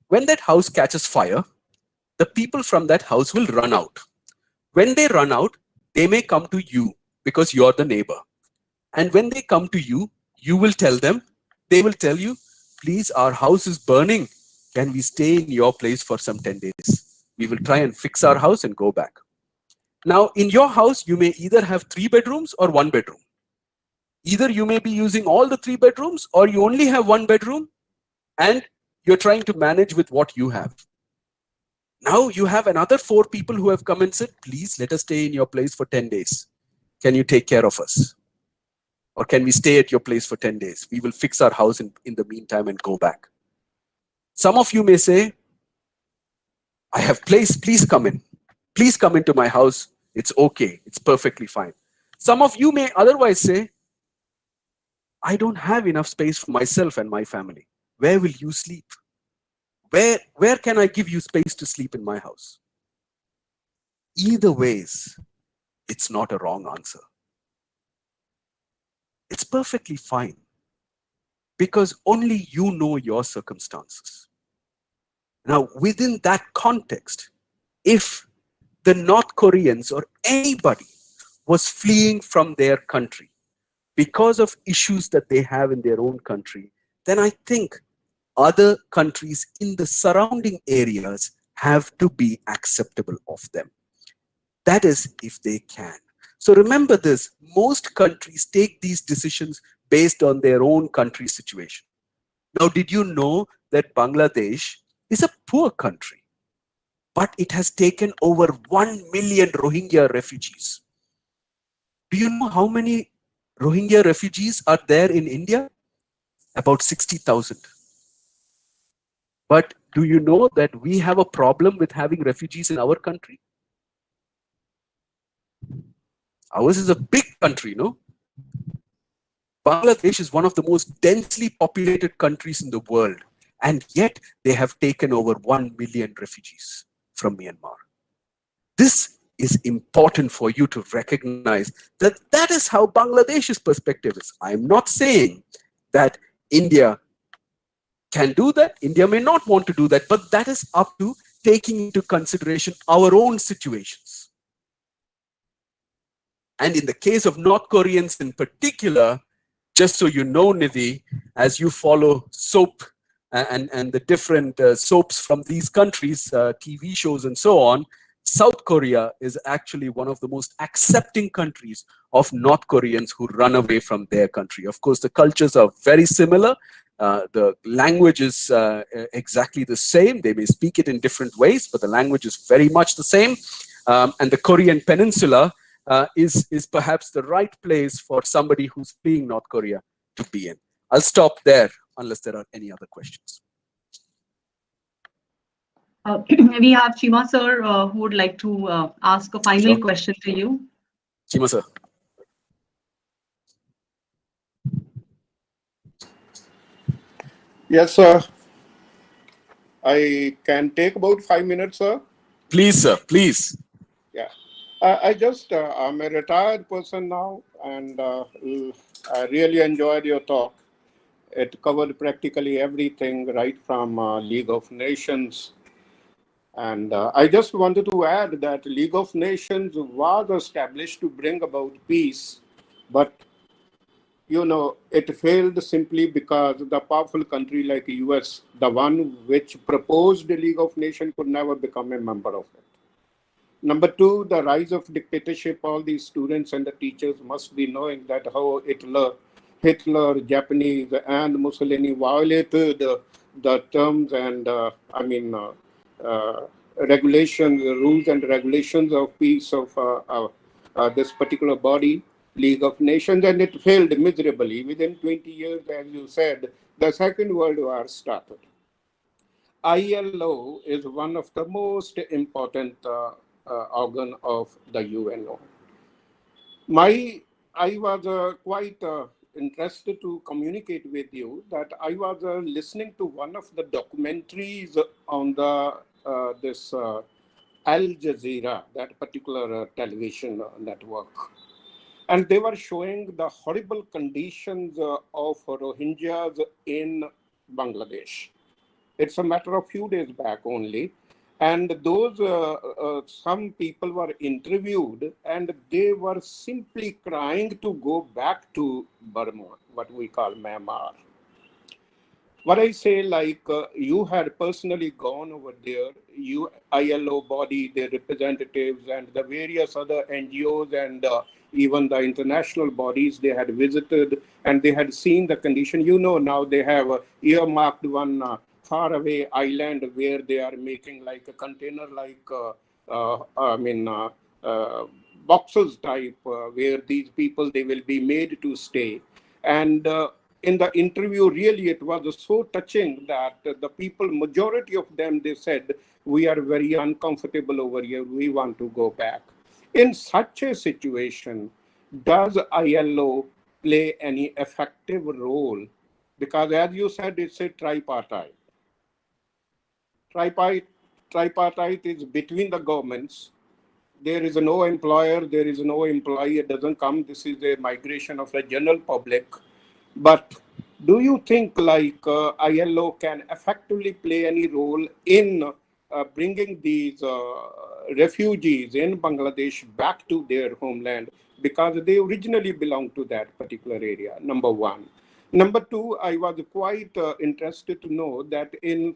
When that house catches fire, the people from that house will run out. When they run out, they may come to you because you're the neighbor. And when they come to you, you will tell them, they will tell you, please, our house is burning. Can we stay in your place for some 10 days? We will try and fix our house and go back. Now, in your house, you may either have 3 bedrooms or 1 bedroom. Either you may be using all the 3 bedrooms or you only have 1 bedroom and you're trying to manage with what you have. Now you have another 4 people who have come and said, please let us stay in your place for 10 days. Can you take care of us? Or can we stay at your place for 10 days? We will fix our house in the meantime and go back. Some of you may say, I have place, please come in. Please come into my house. It's okay. It's perfectly fine. Some of you may otherwise say, I don't have enough space for myself and my family. Where will you sleep? Where can I give you space to sleep in my house? Either ways, it's not a wrong answer. It's perfectly fine because only you know your circumstances. Now, within that context, if the North Koreans or anybody was fleeing from their country because of issues that they have in their own country, then I think other countries in the surrounding areas have to be acceptable of them. That is, if they can. So remember this, most countries take these decisions based on their own country situation. Now, did you know that Bangladesh is a poor country, but it has taken over 1 million Rohingya refugees? Do you know how many Rohingya refugees are there in India? About 60,000. But do you know that we have a problem with having refugees in our country? Ours is a big country, no? Bangladesh is one of the most densely populated countries in the world, and yet they have taken over 1 million refugees from Myanmar. This is important for you to recognize that that is how Bangladesh's perspective is. I'm not saying that India can do that. India may not want to do that, but that is up to taking into consideration our own situations. And in the case of North Koreans in particular, just so you know, Nidhi, as you follow soap and the different soaps from these countries, TV shows and so on, South Korea is actually one of the most accepting countries of North Koreans who run away from their country. Of course, the cultures are very similar. The language is exactly the same. They may speak it in different ways, but the language is very much the same. And the Korean Peninsula is perhaps the right place for somebody who's fleeing North Korea to be in. I'll stop there unless there are any other questions. We have Chima sir who would like to ask a final question to you. Chima sir. Yes, sir. I can take about 5 minutes, sir. Please, sir, please. Yeah. I'm a retired person now, and I really enjoyed your talk. It covered practically everything, right from League of Nations. And I just wanted to add that League of Nations was established to bring about peace, but it failed simply because the powerful country like US, the one which proposed the League of Nations, could never become a member of it. Number two, the rise of dictatorship. All these students and the teachers must be knowing that how Hitler, Japanese, and Mussolini violated the terms and regulations, rules and regulations of peace of this particular body, League of Nations, and it failed miserably. Within 20 years, as you said, the Second World War started. ILO is one of the most important organ of the UNO. I was quite interested to communicate with you that I was listening to one of the documentaries on the this Al Jazeera, that particular television network. And they were showing the horrible conditions of Rohingyas in Bangladesh. It's a matter of few days back only. And those, some people were interviewed and they were simply crying to go back to Burma, what we call Myanmar. What I say, like you had personally gone over there, ILO body, the representatives and the various other NGOs and even the international bodies, they had visited and they had seen the condition. Now they have earmarked one far away island where they are making like a container, like boxes type, where these people, they will be made to stay. And in the interview, really, it was so touching that the people, majority of them, they said, we are very uncomfortable over here. We want to go back. In such a situation, does ILO play any effective role? Because as you said, it's a tripartite. Tripartite is between the governments. There is no employer, there is no employee, it doesn't come. This is a migration of the general public. But do you think like ILO can effectively play any role in bringing these refugees in Bangladesh back to their homeland, because they originally belong to that particular area? Number one. Number two, I was quite interested to know that in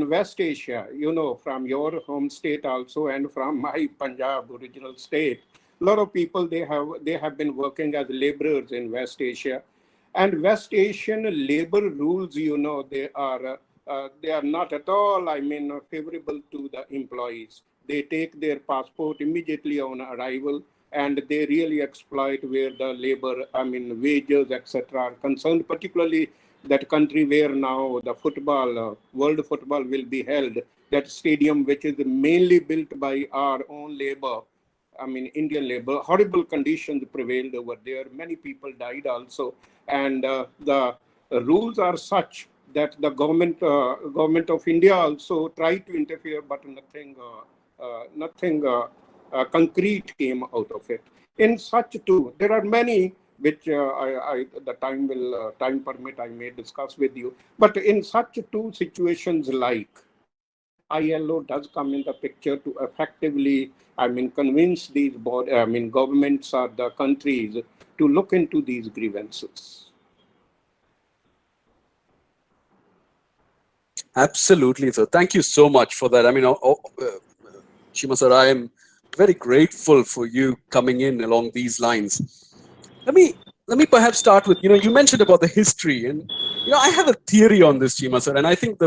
West Asia, you know, from your home state also, and from my Punjab original state, a lot of people, they have been working as laborers in West Asia. And West Asian labor rules, you know, they are not at all, I mean, favorable to the employees. They take their passport immediately on arrival, and they really exploit where the labor, I mean, wages, etc. are concerned, particularly that country where now the football, world football will be held, that stadium, which is mainly built by our own labor, I mean, Indian labor. Horrible conditions prevailed over there. Many people died also. And the rules are such that the government of India also tried to interfere, but nothing concrete came out of it. In such too, there are many which the time permit, I may discuss with you. But in such two situations, like when ILO does come in the picture to effectively, I mean, convince these governments or the countries to look into these grievances. Absolutely, sir. Thank you so much for that. I mean, Shima sir, I am very grateful for you coming in along these lines. Let me perhaps start with, you mentioned about the history, and I have a theory on this, Shima sir, and I think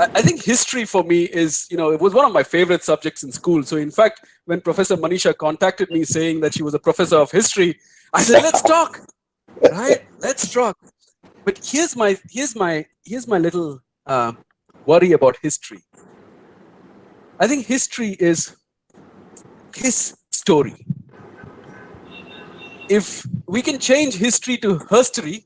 I think history for me is, it was one of my favorite subjects in school. So in fact, when Professor Manisha contacted me saying that she was a professor of history, I said, let's talk, right? Let's talk. But here's my little worry about history. I think history is his story. If we can change history to herstory,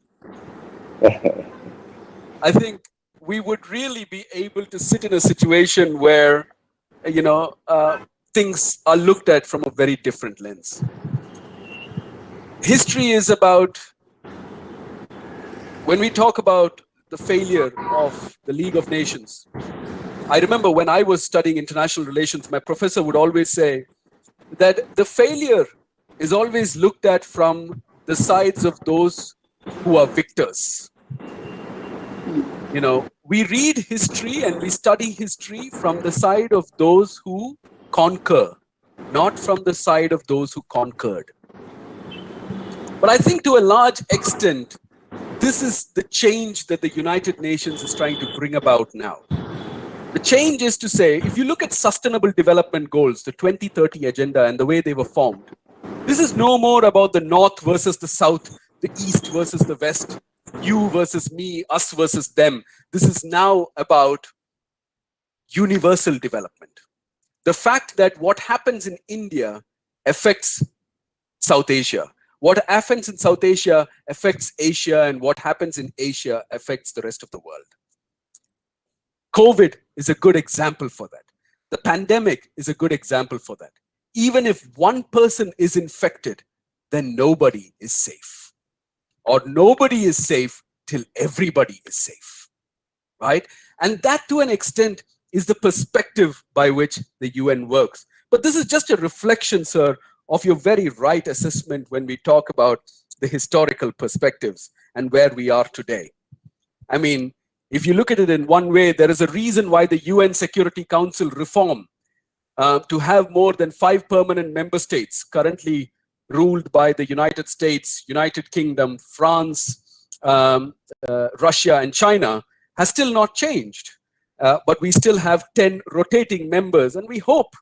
I think we would really be able to sit in a situation where, things are looked at from a very different lens. History is about, when we talk about the failure of the League of Nations, I remember when I was studying international relations, my professor would always say that the failure is always looked at from the sides of those who are victors. We read history and we study history from the side of those who conquer, not from the side of those who conquered. But I think to a large extent, this is the change that the United Nations is trying to bring about now. The change is to say, if you look at Sustainable Development Goals, the 2030 Agenda and the way they were formed, this is no more about the North versus the South, the East versus the West, you versus me, us versus them. This is now about universal development. The fact that what happens in India affects South Asia. What happens in South Asia affects Asia, and what happens in Asia affects the rest of the world. COVID is a good example for that. The pandemic is a good example for that. Even if one person is infected, then nobody is safe. Or nobody is safe till everybody is safe, right? And that, to an extent, is the perspective by which the UN works. But this is just a reflection, sir, of your very right assessment when we talk about the historical perspectives and where we are today. I mean, if you look at it in one way, there is a reason why the UN Security Council reform to have more than 5 permanent member states, currently ruled by the United States, United Kingdom, France, Russia and China has still not changed. But we still have 10 rotating members, and we hope,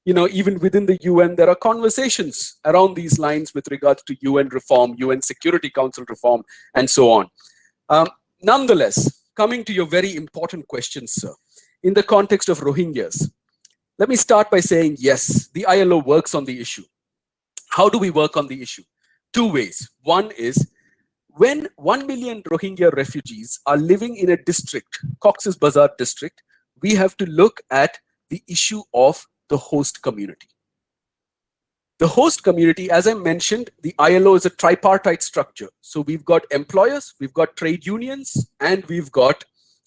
even within the UN, there are conversations around these lines with regards to UN reform, UN Security Council reform, and so on. Nonetheless, coming to your very important question, sir, in the context of Rohingyas, let me start by saying, yes, the ILO works on the issue. How do we work on the issue? Two ways. One is, when 1 million Rohingya refugees are living in a district, Cox's Bazar district, we have to look at the issue of the host community. The host community, as I mentioned, the ILO is a tripartite structure. So we've got employers, we've got trade unions, and we've got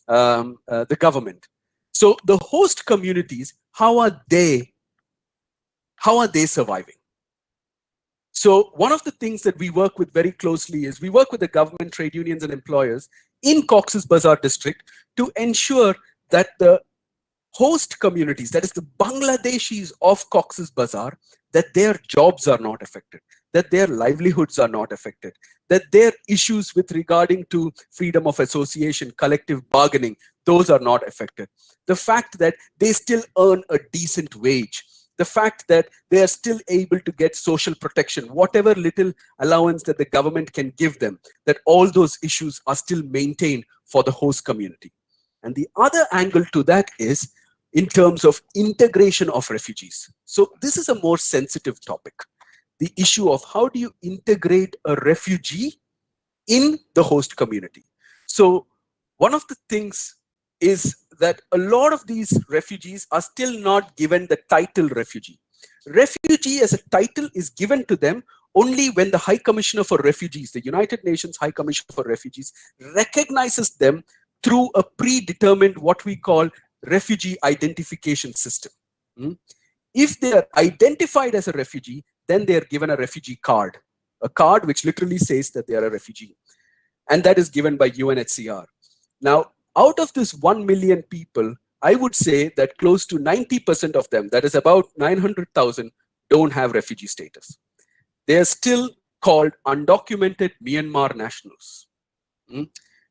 the government. So the host communities, how are they surviving? So one of the things that we work with very closely is we work with the government, trade unions, and employers in Cox's Bazar district to ensure that the host communities, that is the Bangladeshis of Cox's Bazar, that their jobs are not affected, that their livelihoods are not affected, that their issues with regarding to freedom of association, collective bargaining, those are not affected. The fact that they still earn a decent wage, the fact that they are still able to get social protection, whatever little allowance that the government can give them, that all those issues are still maintained for the host community. And the other angle to that is in terms of integration of refugees. So this is a more sensitive topic. The issue of how do you integrate a refugee in the host community. So one of the things is that a lot of these refugees are still not given the title refugee. Refugee as a title is given to them only when the High Commissioner for Refugees, the United Nations High Commissioner for Refugees, recognizes them through a predetermined, what we call, refugee identification system. If they are identified as a refugee, then they are given a refugee card, a card which literally says that they are a refugee. And that is given by UNHCR. Now, out of this 1 million people, I would say that close to 90% of them, that is about 900,000, don't have refugee status. They are still called undocumented Myanmar nationals.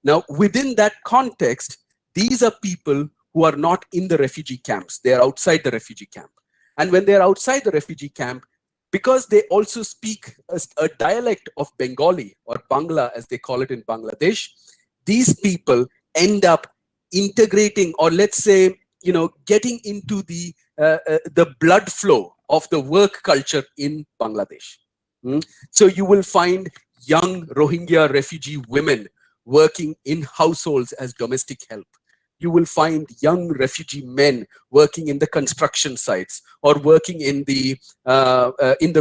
Now, within that context, these are people who are not in the refugee camps. They are outside the refugee camp. And when they are outside the refugee camp, because they also speak a dialect of Bengali or Bangla, as they call it in Bangladesh, these people end up integrating, or let's say, getting into the blood flow of the work culture in Bangladesh. So you will find young Rohingya refugee women working in households as domestic help. You will find young refugee men working in the construction sites or working in the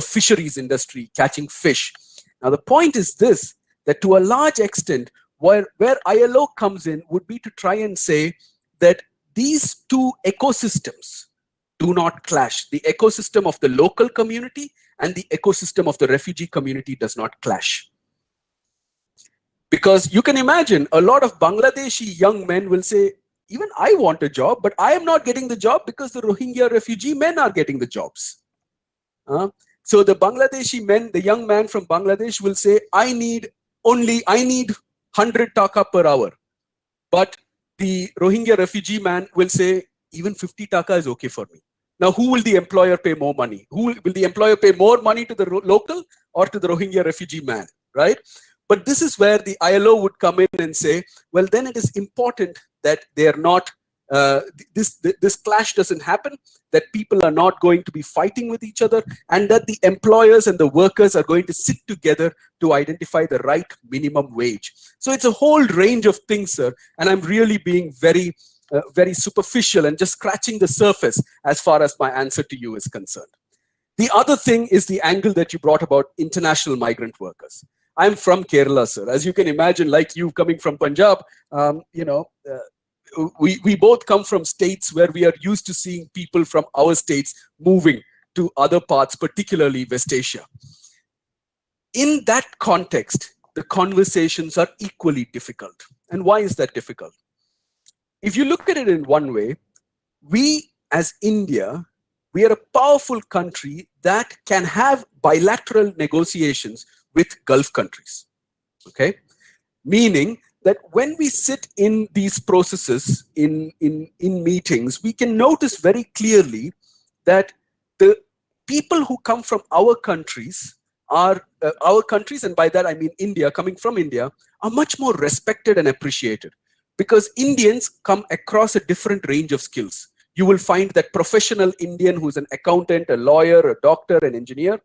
fisheries industry, catching fish. Now, the point is this, that to a large extent, where ILO comes in would be to try and say that these two ecosystems do not clash. The ecosystem of the local community and the ecosystem of the refugee community does not clash. Because you can imagine a lot of Bangladeshi young men will say, even I want a job, but I am not getting the job because the Rohingya refugee men are getting the jobs. So the Bangladeshi men, the young man from Bangladesh will say, I need 100 taka per hour. But the Rohingya refugee man will say, even 50 taka is okay for me. Now, who will the employer pay more money? Will the employer pay more money to the local or to the Rohingya refugee man, right? But this is where the ILO would come in and say, well, then it is important that they are not, this clash doesn't happen, that people are not going to be fighting with each other, and that the employers and the workers are going to sit together to identify the right minimum wage. So it's a whole range of things, sir, and I'm really being very superficial and just scratching the surface as far as my answer to you is concerned. The other thing is the angle that you brought about international migrant workers. I'm from Kerala, sir. As you can imagine, like you coming from Punjab, we both come from states where we are used to seeing people from our states moving to other parts, particularly West Asia. In that context, the conversations are equally difficult. And why is that difficult? If you look at it in one way, we as India, we are a powerful country that can have bilateral negotiations with Gulf countries, okay? meaning that when we sit in these processes, in meetings, we can notice very clearly that the people who come from our countries are, and by that I mean India, coming from India, are much more respected and appreciated, because Indians come across a different range of skills. You will find that professional Indian who's an accountant, a lawyer, a doctor, an engineer.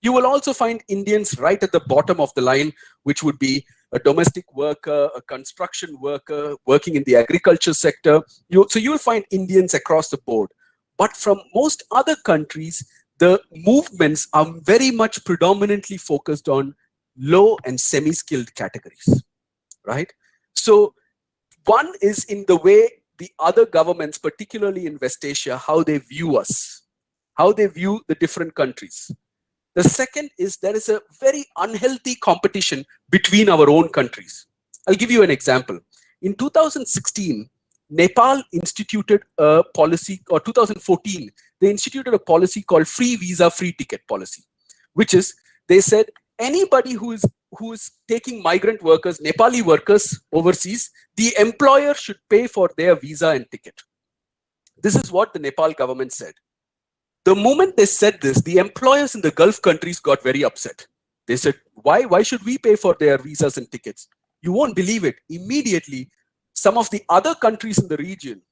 You will also find Indians right at the bottom of the line, which would be a domestic worker, a construction worker, working in the agriculture sector. So you will find Indians across the board. But from most other countries, the movements are very much predominantly focused on low and semi-skilled categories, right? So one is in the way the other governments, particularly in West Asia, how they view us, how they view the different countries. The second is there is a very unhealthy competition between our own countries. I'll give you an example. In 2016, Nepal instituted a policy, or 2014, they instituted a policy called free visa, free ticket policy, which is, they said, anybody who is taking migrant workers, Nepali workers overseas, the employer should pay for their visa and ticket. This is what the Nepal government said. The moment they said this, the employers in the Gulf countries got very upset. They said, why should we pay for their visas and tickets? You won't believe it. Immediately, some of the other countries in the region,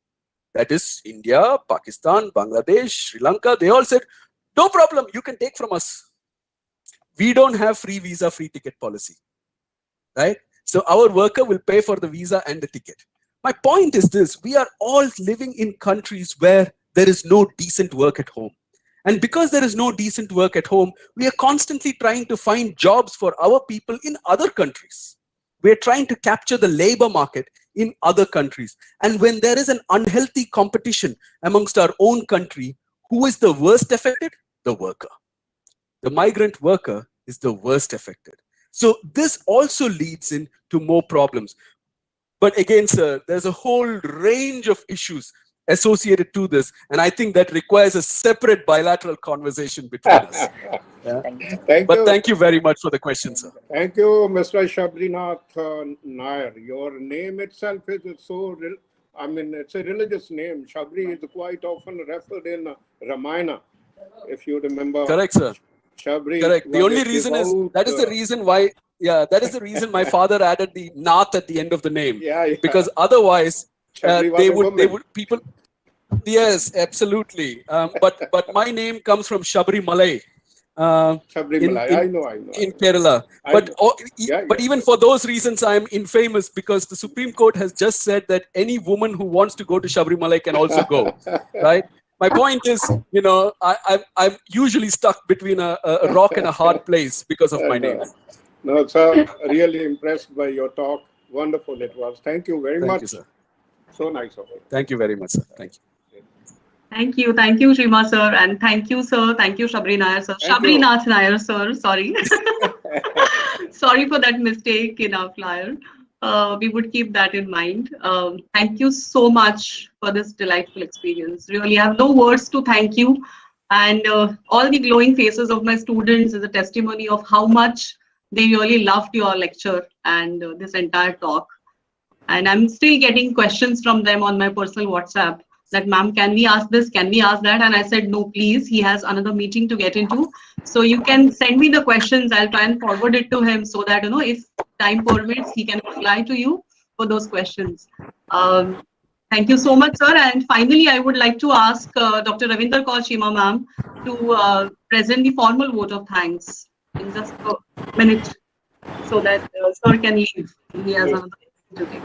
that is India, Pakistan, Bangladesh, Sri Lanka, they all said, no problem, you can take from us. We don't have free visa, free ticket policy, right? So our worker will pay for the visa and the ticket. My point is this, we are all living in countries where there is no decent work at home. And because there is no decent work at home, we are constantly trying to find jobs for our people in other countries. We are trying to capture the labor market in other countries. And when there is an unhealthy competition amongst our own country, who is the worst affected? The worker. The migrant worker is the worst affected. So this also leads into more problems. But again, sir, there's a whole range of issues associated to this, and I think that requires a separate bilateral conversation between us. Yeah? Thank you very much for the question, sir. Thank you, Mr. Shabrinath Nair. Your name itself is so, it's a religious name. Shabri is quite often referred in Ramayana, if you remember. Correct, sir. Shabri. Correct. The only reason is, that is the reason why, that is the reason my father added the Nath at the end of the name. Because otherwise, they would people. Yes, absolutely. But my name comes from Shabri Malay. I know. In Kerala. But even for those reasons, I'm infamous, because the Supreme Court has just said that any woman who wants to go to Shabrimala can also go, right? My point is, I'm usually stuck between a rock and a hard place because of my name. No, sir, really impressed by your talk. Wonderful it was. Thank you very much. Thank you, sir. So nice of you. Thank you very much, sir. Thank you. Thank you, Shima sir, and thank you, sir. Thank you, Shabri Nair sir. Shabrinath Nair sir, sorry. Sorry for that mistake in our flyer. We would keep that in mind. Thank you so much for this delightful experience. Really, I have no words to thank you. And all the glowing faces of my students is a testimony of how much they really loved your lecture and this entire talk. And I'm still getting questions from them on my personal WhatsApp that, ma'am, can we ask this? Can we ask that? And I said, no, please. He has another meeting to get into. So you can send me the questions. I'll try and forward it to him so that, if time permits, he can reply to you for those questions. Thank you so much, sir. And finally, I would like to ask Dr. Ravinder Kaur Shima, ma'am, to present the formal vote of thanks in just a minute so that sir can leave. He has another.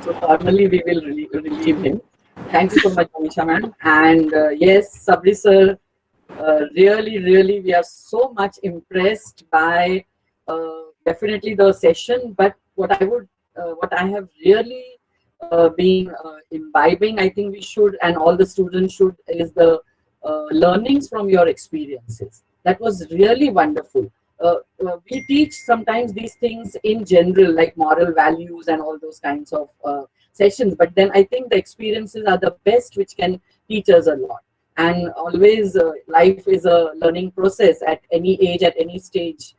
So formally, we will relieve him. Thank you so much, Amisha ma'am. And yes, Sabri sir, really, we are so much impressed by definitely the session. But what I have really been imbibing, I think we should, and all the students should, is the learnings from your experiences. That was really wonderful. We teach sometimes these things in general, like moral values and all those kinds of sessions, but then I think the experiences are the best which can teach us a lot. And always life is a learning process at any age, at any stage.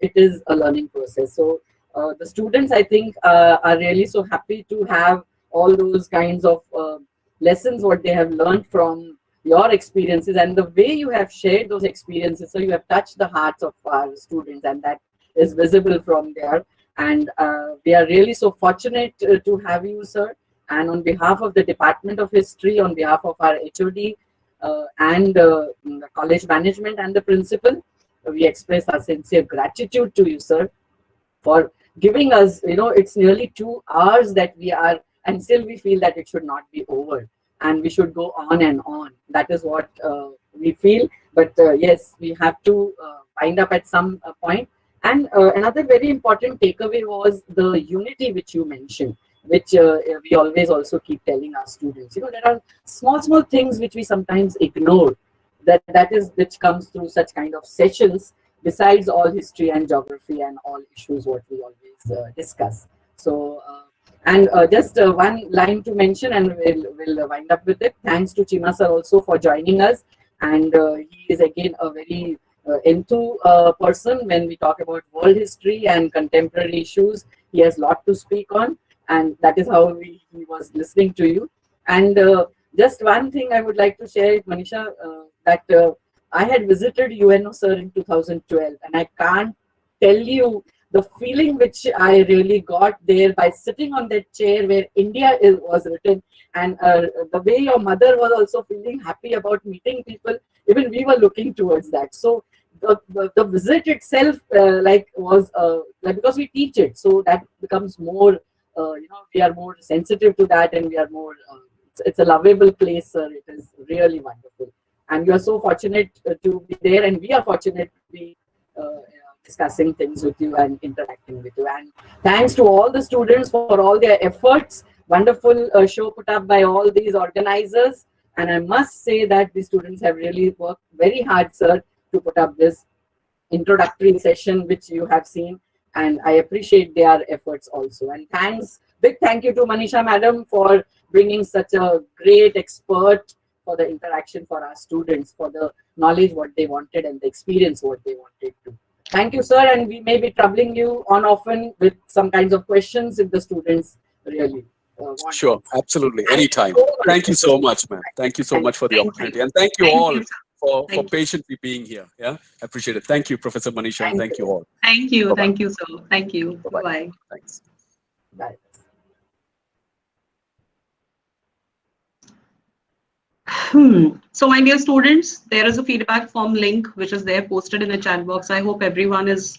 It is a learning process. So the students, I think, are really so happy to have all those kinds of lessons what they have learned from your experiences, and the way you have shared those experiences. So you have touched the hearts of our students, and that is visible from there. And we are really so fortunate to have you, sir. And on behalf of the Department of History, on behalf of our HOD and the college management and the principal, we express our sincere gratitude to you, sir, for giving us, it's nearly 2 hours that we are, and still we feel that it should not be over and we should go on and on. That is what we feel. But yes, we have to wind up at some point. And another very important takeaway was the unity which you mentioned, which we always also keep telling our students. There are small things which we sometimes ignore, which comes through such kind of sessions, besides all history and geography and all issues what we always discuss. So, and just one line to mention, and we'll wind up with it. Thanks to Chima sir also for joining us, and he is again a very into person when we talk about world history and contemporary issues. He has a lot to speak on, and that is how he was listening to you. And just one thing I would like to share, Manisha, that I had visited UNO sir in 2012, and I can't tell you the feeling which I really got there by sitting on that chair where India was written, and the way your mother was also feeling happy about meeting people. Even we were looking towards that. So the visit itself, was because we teach it, so that becomes more. We are more sensitive to that, and we are more. It's a lovable place, sir. It is really wonderful, and you are so fortunate to be there, and we are fortunate to be discussing things with you and interacting with you. And thanks to all the students for all their efforts. Wonderful show put up by all these organizers, and I must say that the students have really worked very hard, sir, to put up this introductory session which you have seen, and I appreciate their efforts also. And big thank you to Manisha madam for bringing such a great expert for the interaction for our students, for the knowledge what they wanted and the experience what they wanted to. Thank you, sir, and we may be troubling you on often with some kinds of questions if the students really want. Sure, absolutely, anytime. Thank you so much, ma'am. Thank you so much for the opportunity, and thank you all for patiently being here. Yeah, appreciate it. Thank you, Professor Manisha, and thank you all. Thank you. Bye-bye. Thank you, sir. Thank you. Bye-bye. Thanks. Bye. So my dear students, there is a feedback form link which is there posted in the chat box. I hope everyone is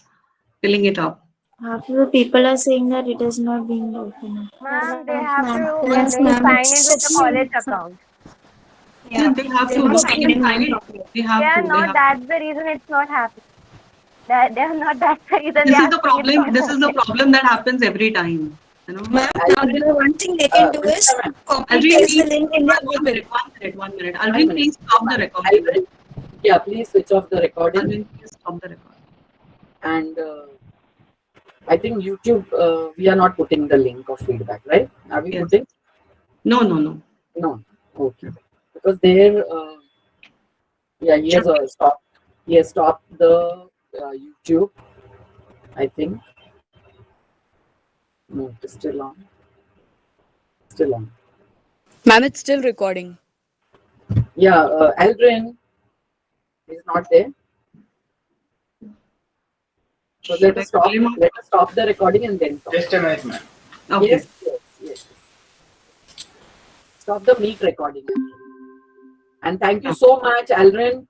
filling it up. Half of the people are saying that it is not being open. Ma'am, they have to Yes, ma'am. sign in with the college account. Yeah, they have to. No, they can sign it. They have to. They have That's the reason it's not happening. They are not. That's the reason. This is the problem. This is the problem that happens every time. Ma'am, now one thing they can do is copy paste the link in their email. One minute. Alvin, please stop the recording. Yeah, please switch off the recording. Alvin, please stop the recording. And I think YouTube, we are not putting the link of feedback, right? Are we putting? No. No. Okay. Because there, he has stopped. He has stopped the YouTube, I think. No, it's still on. Still on. Ma'am, it's still recording. Yeah, Aldrin is not there. So let us stop the recording and then talk. Just a minute, ma'am. Okay. Yes. Stop the meet recording. And thank you so much, Aldrin.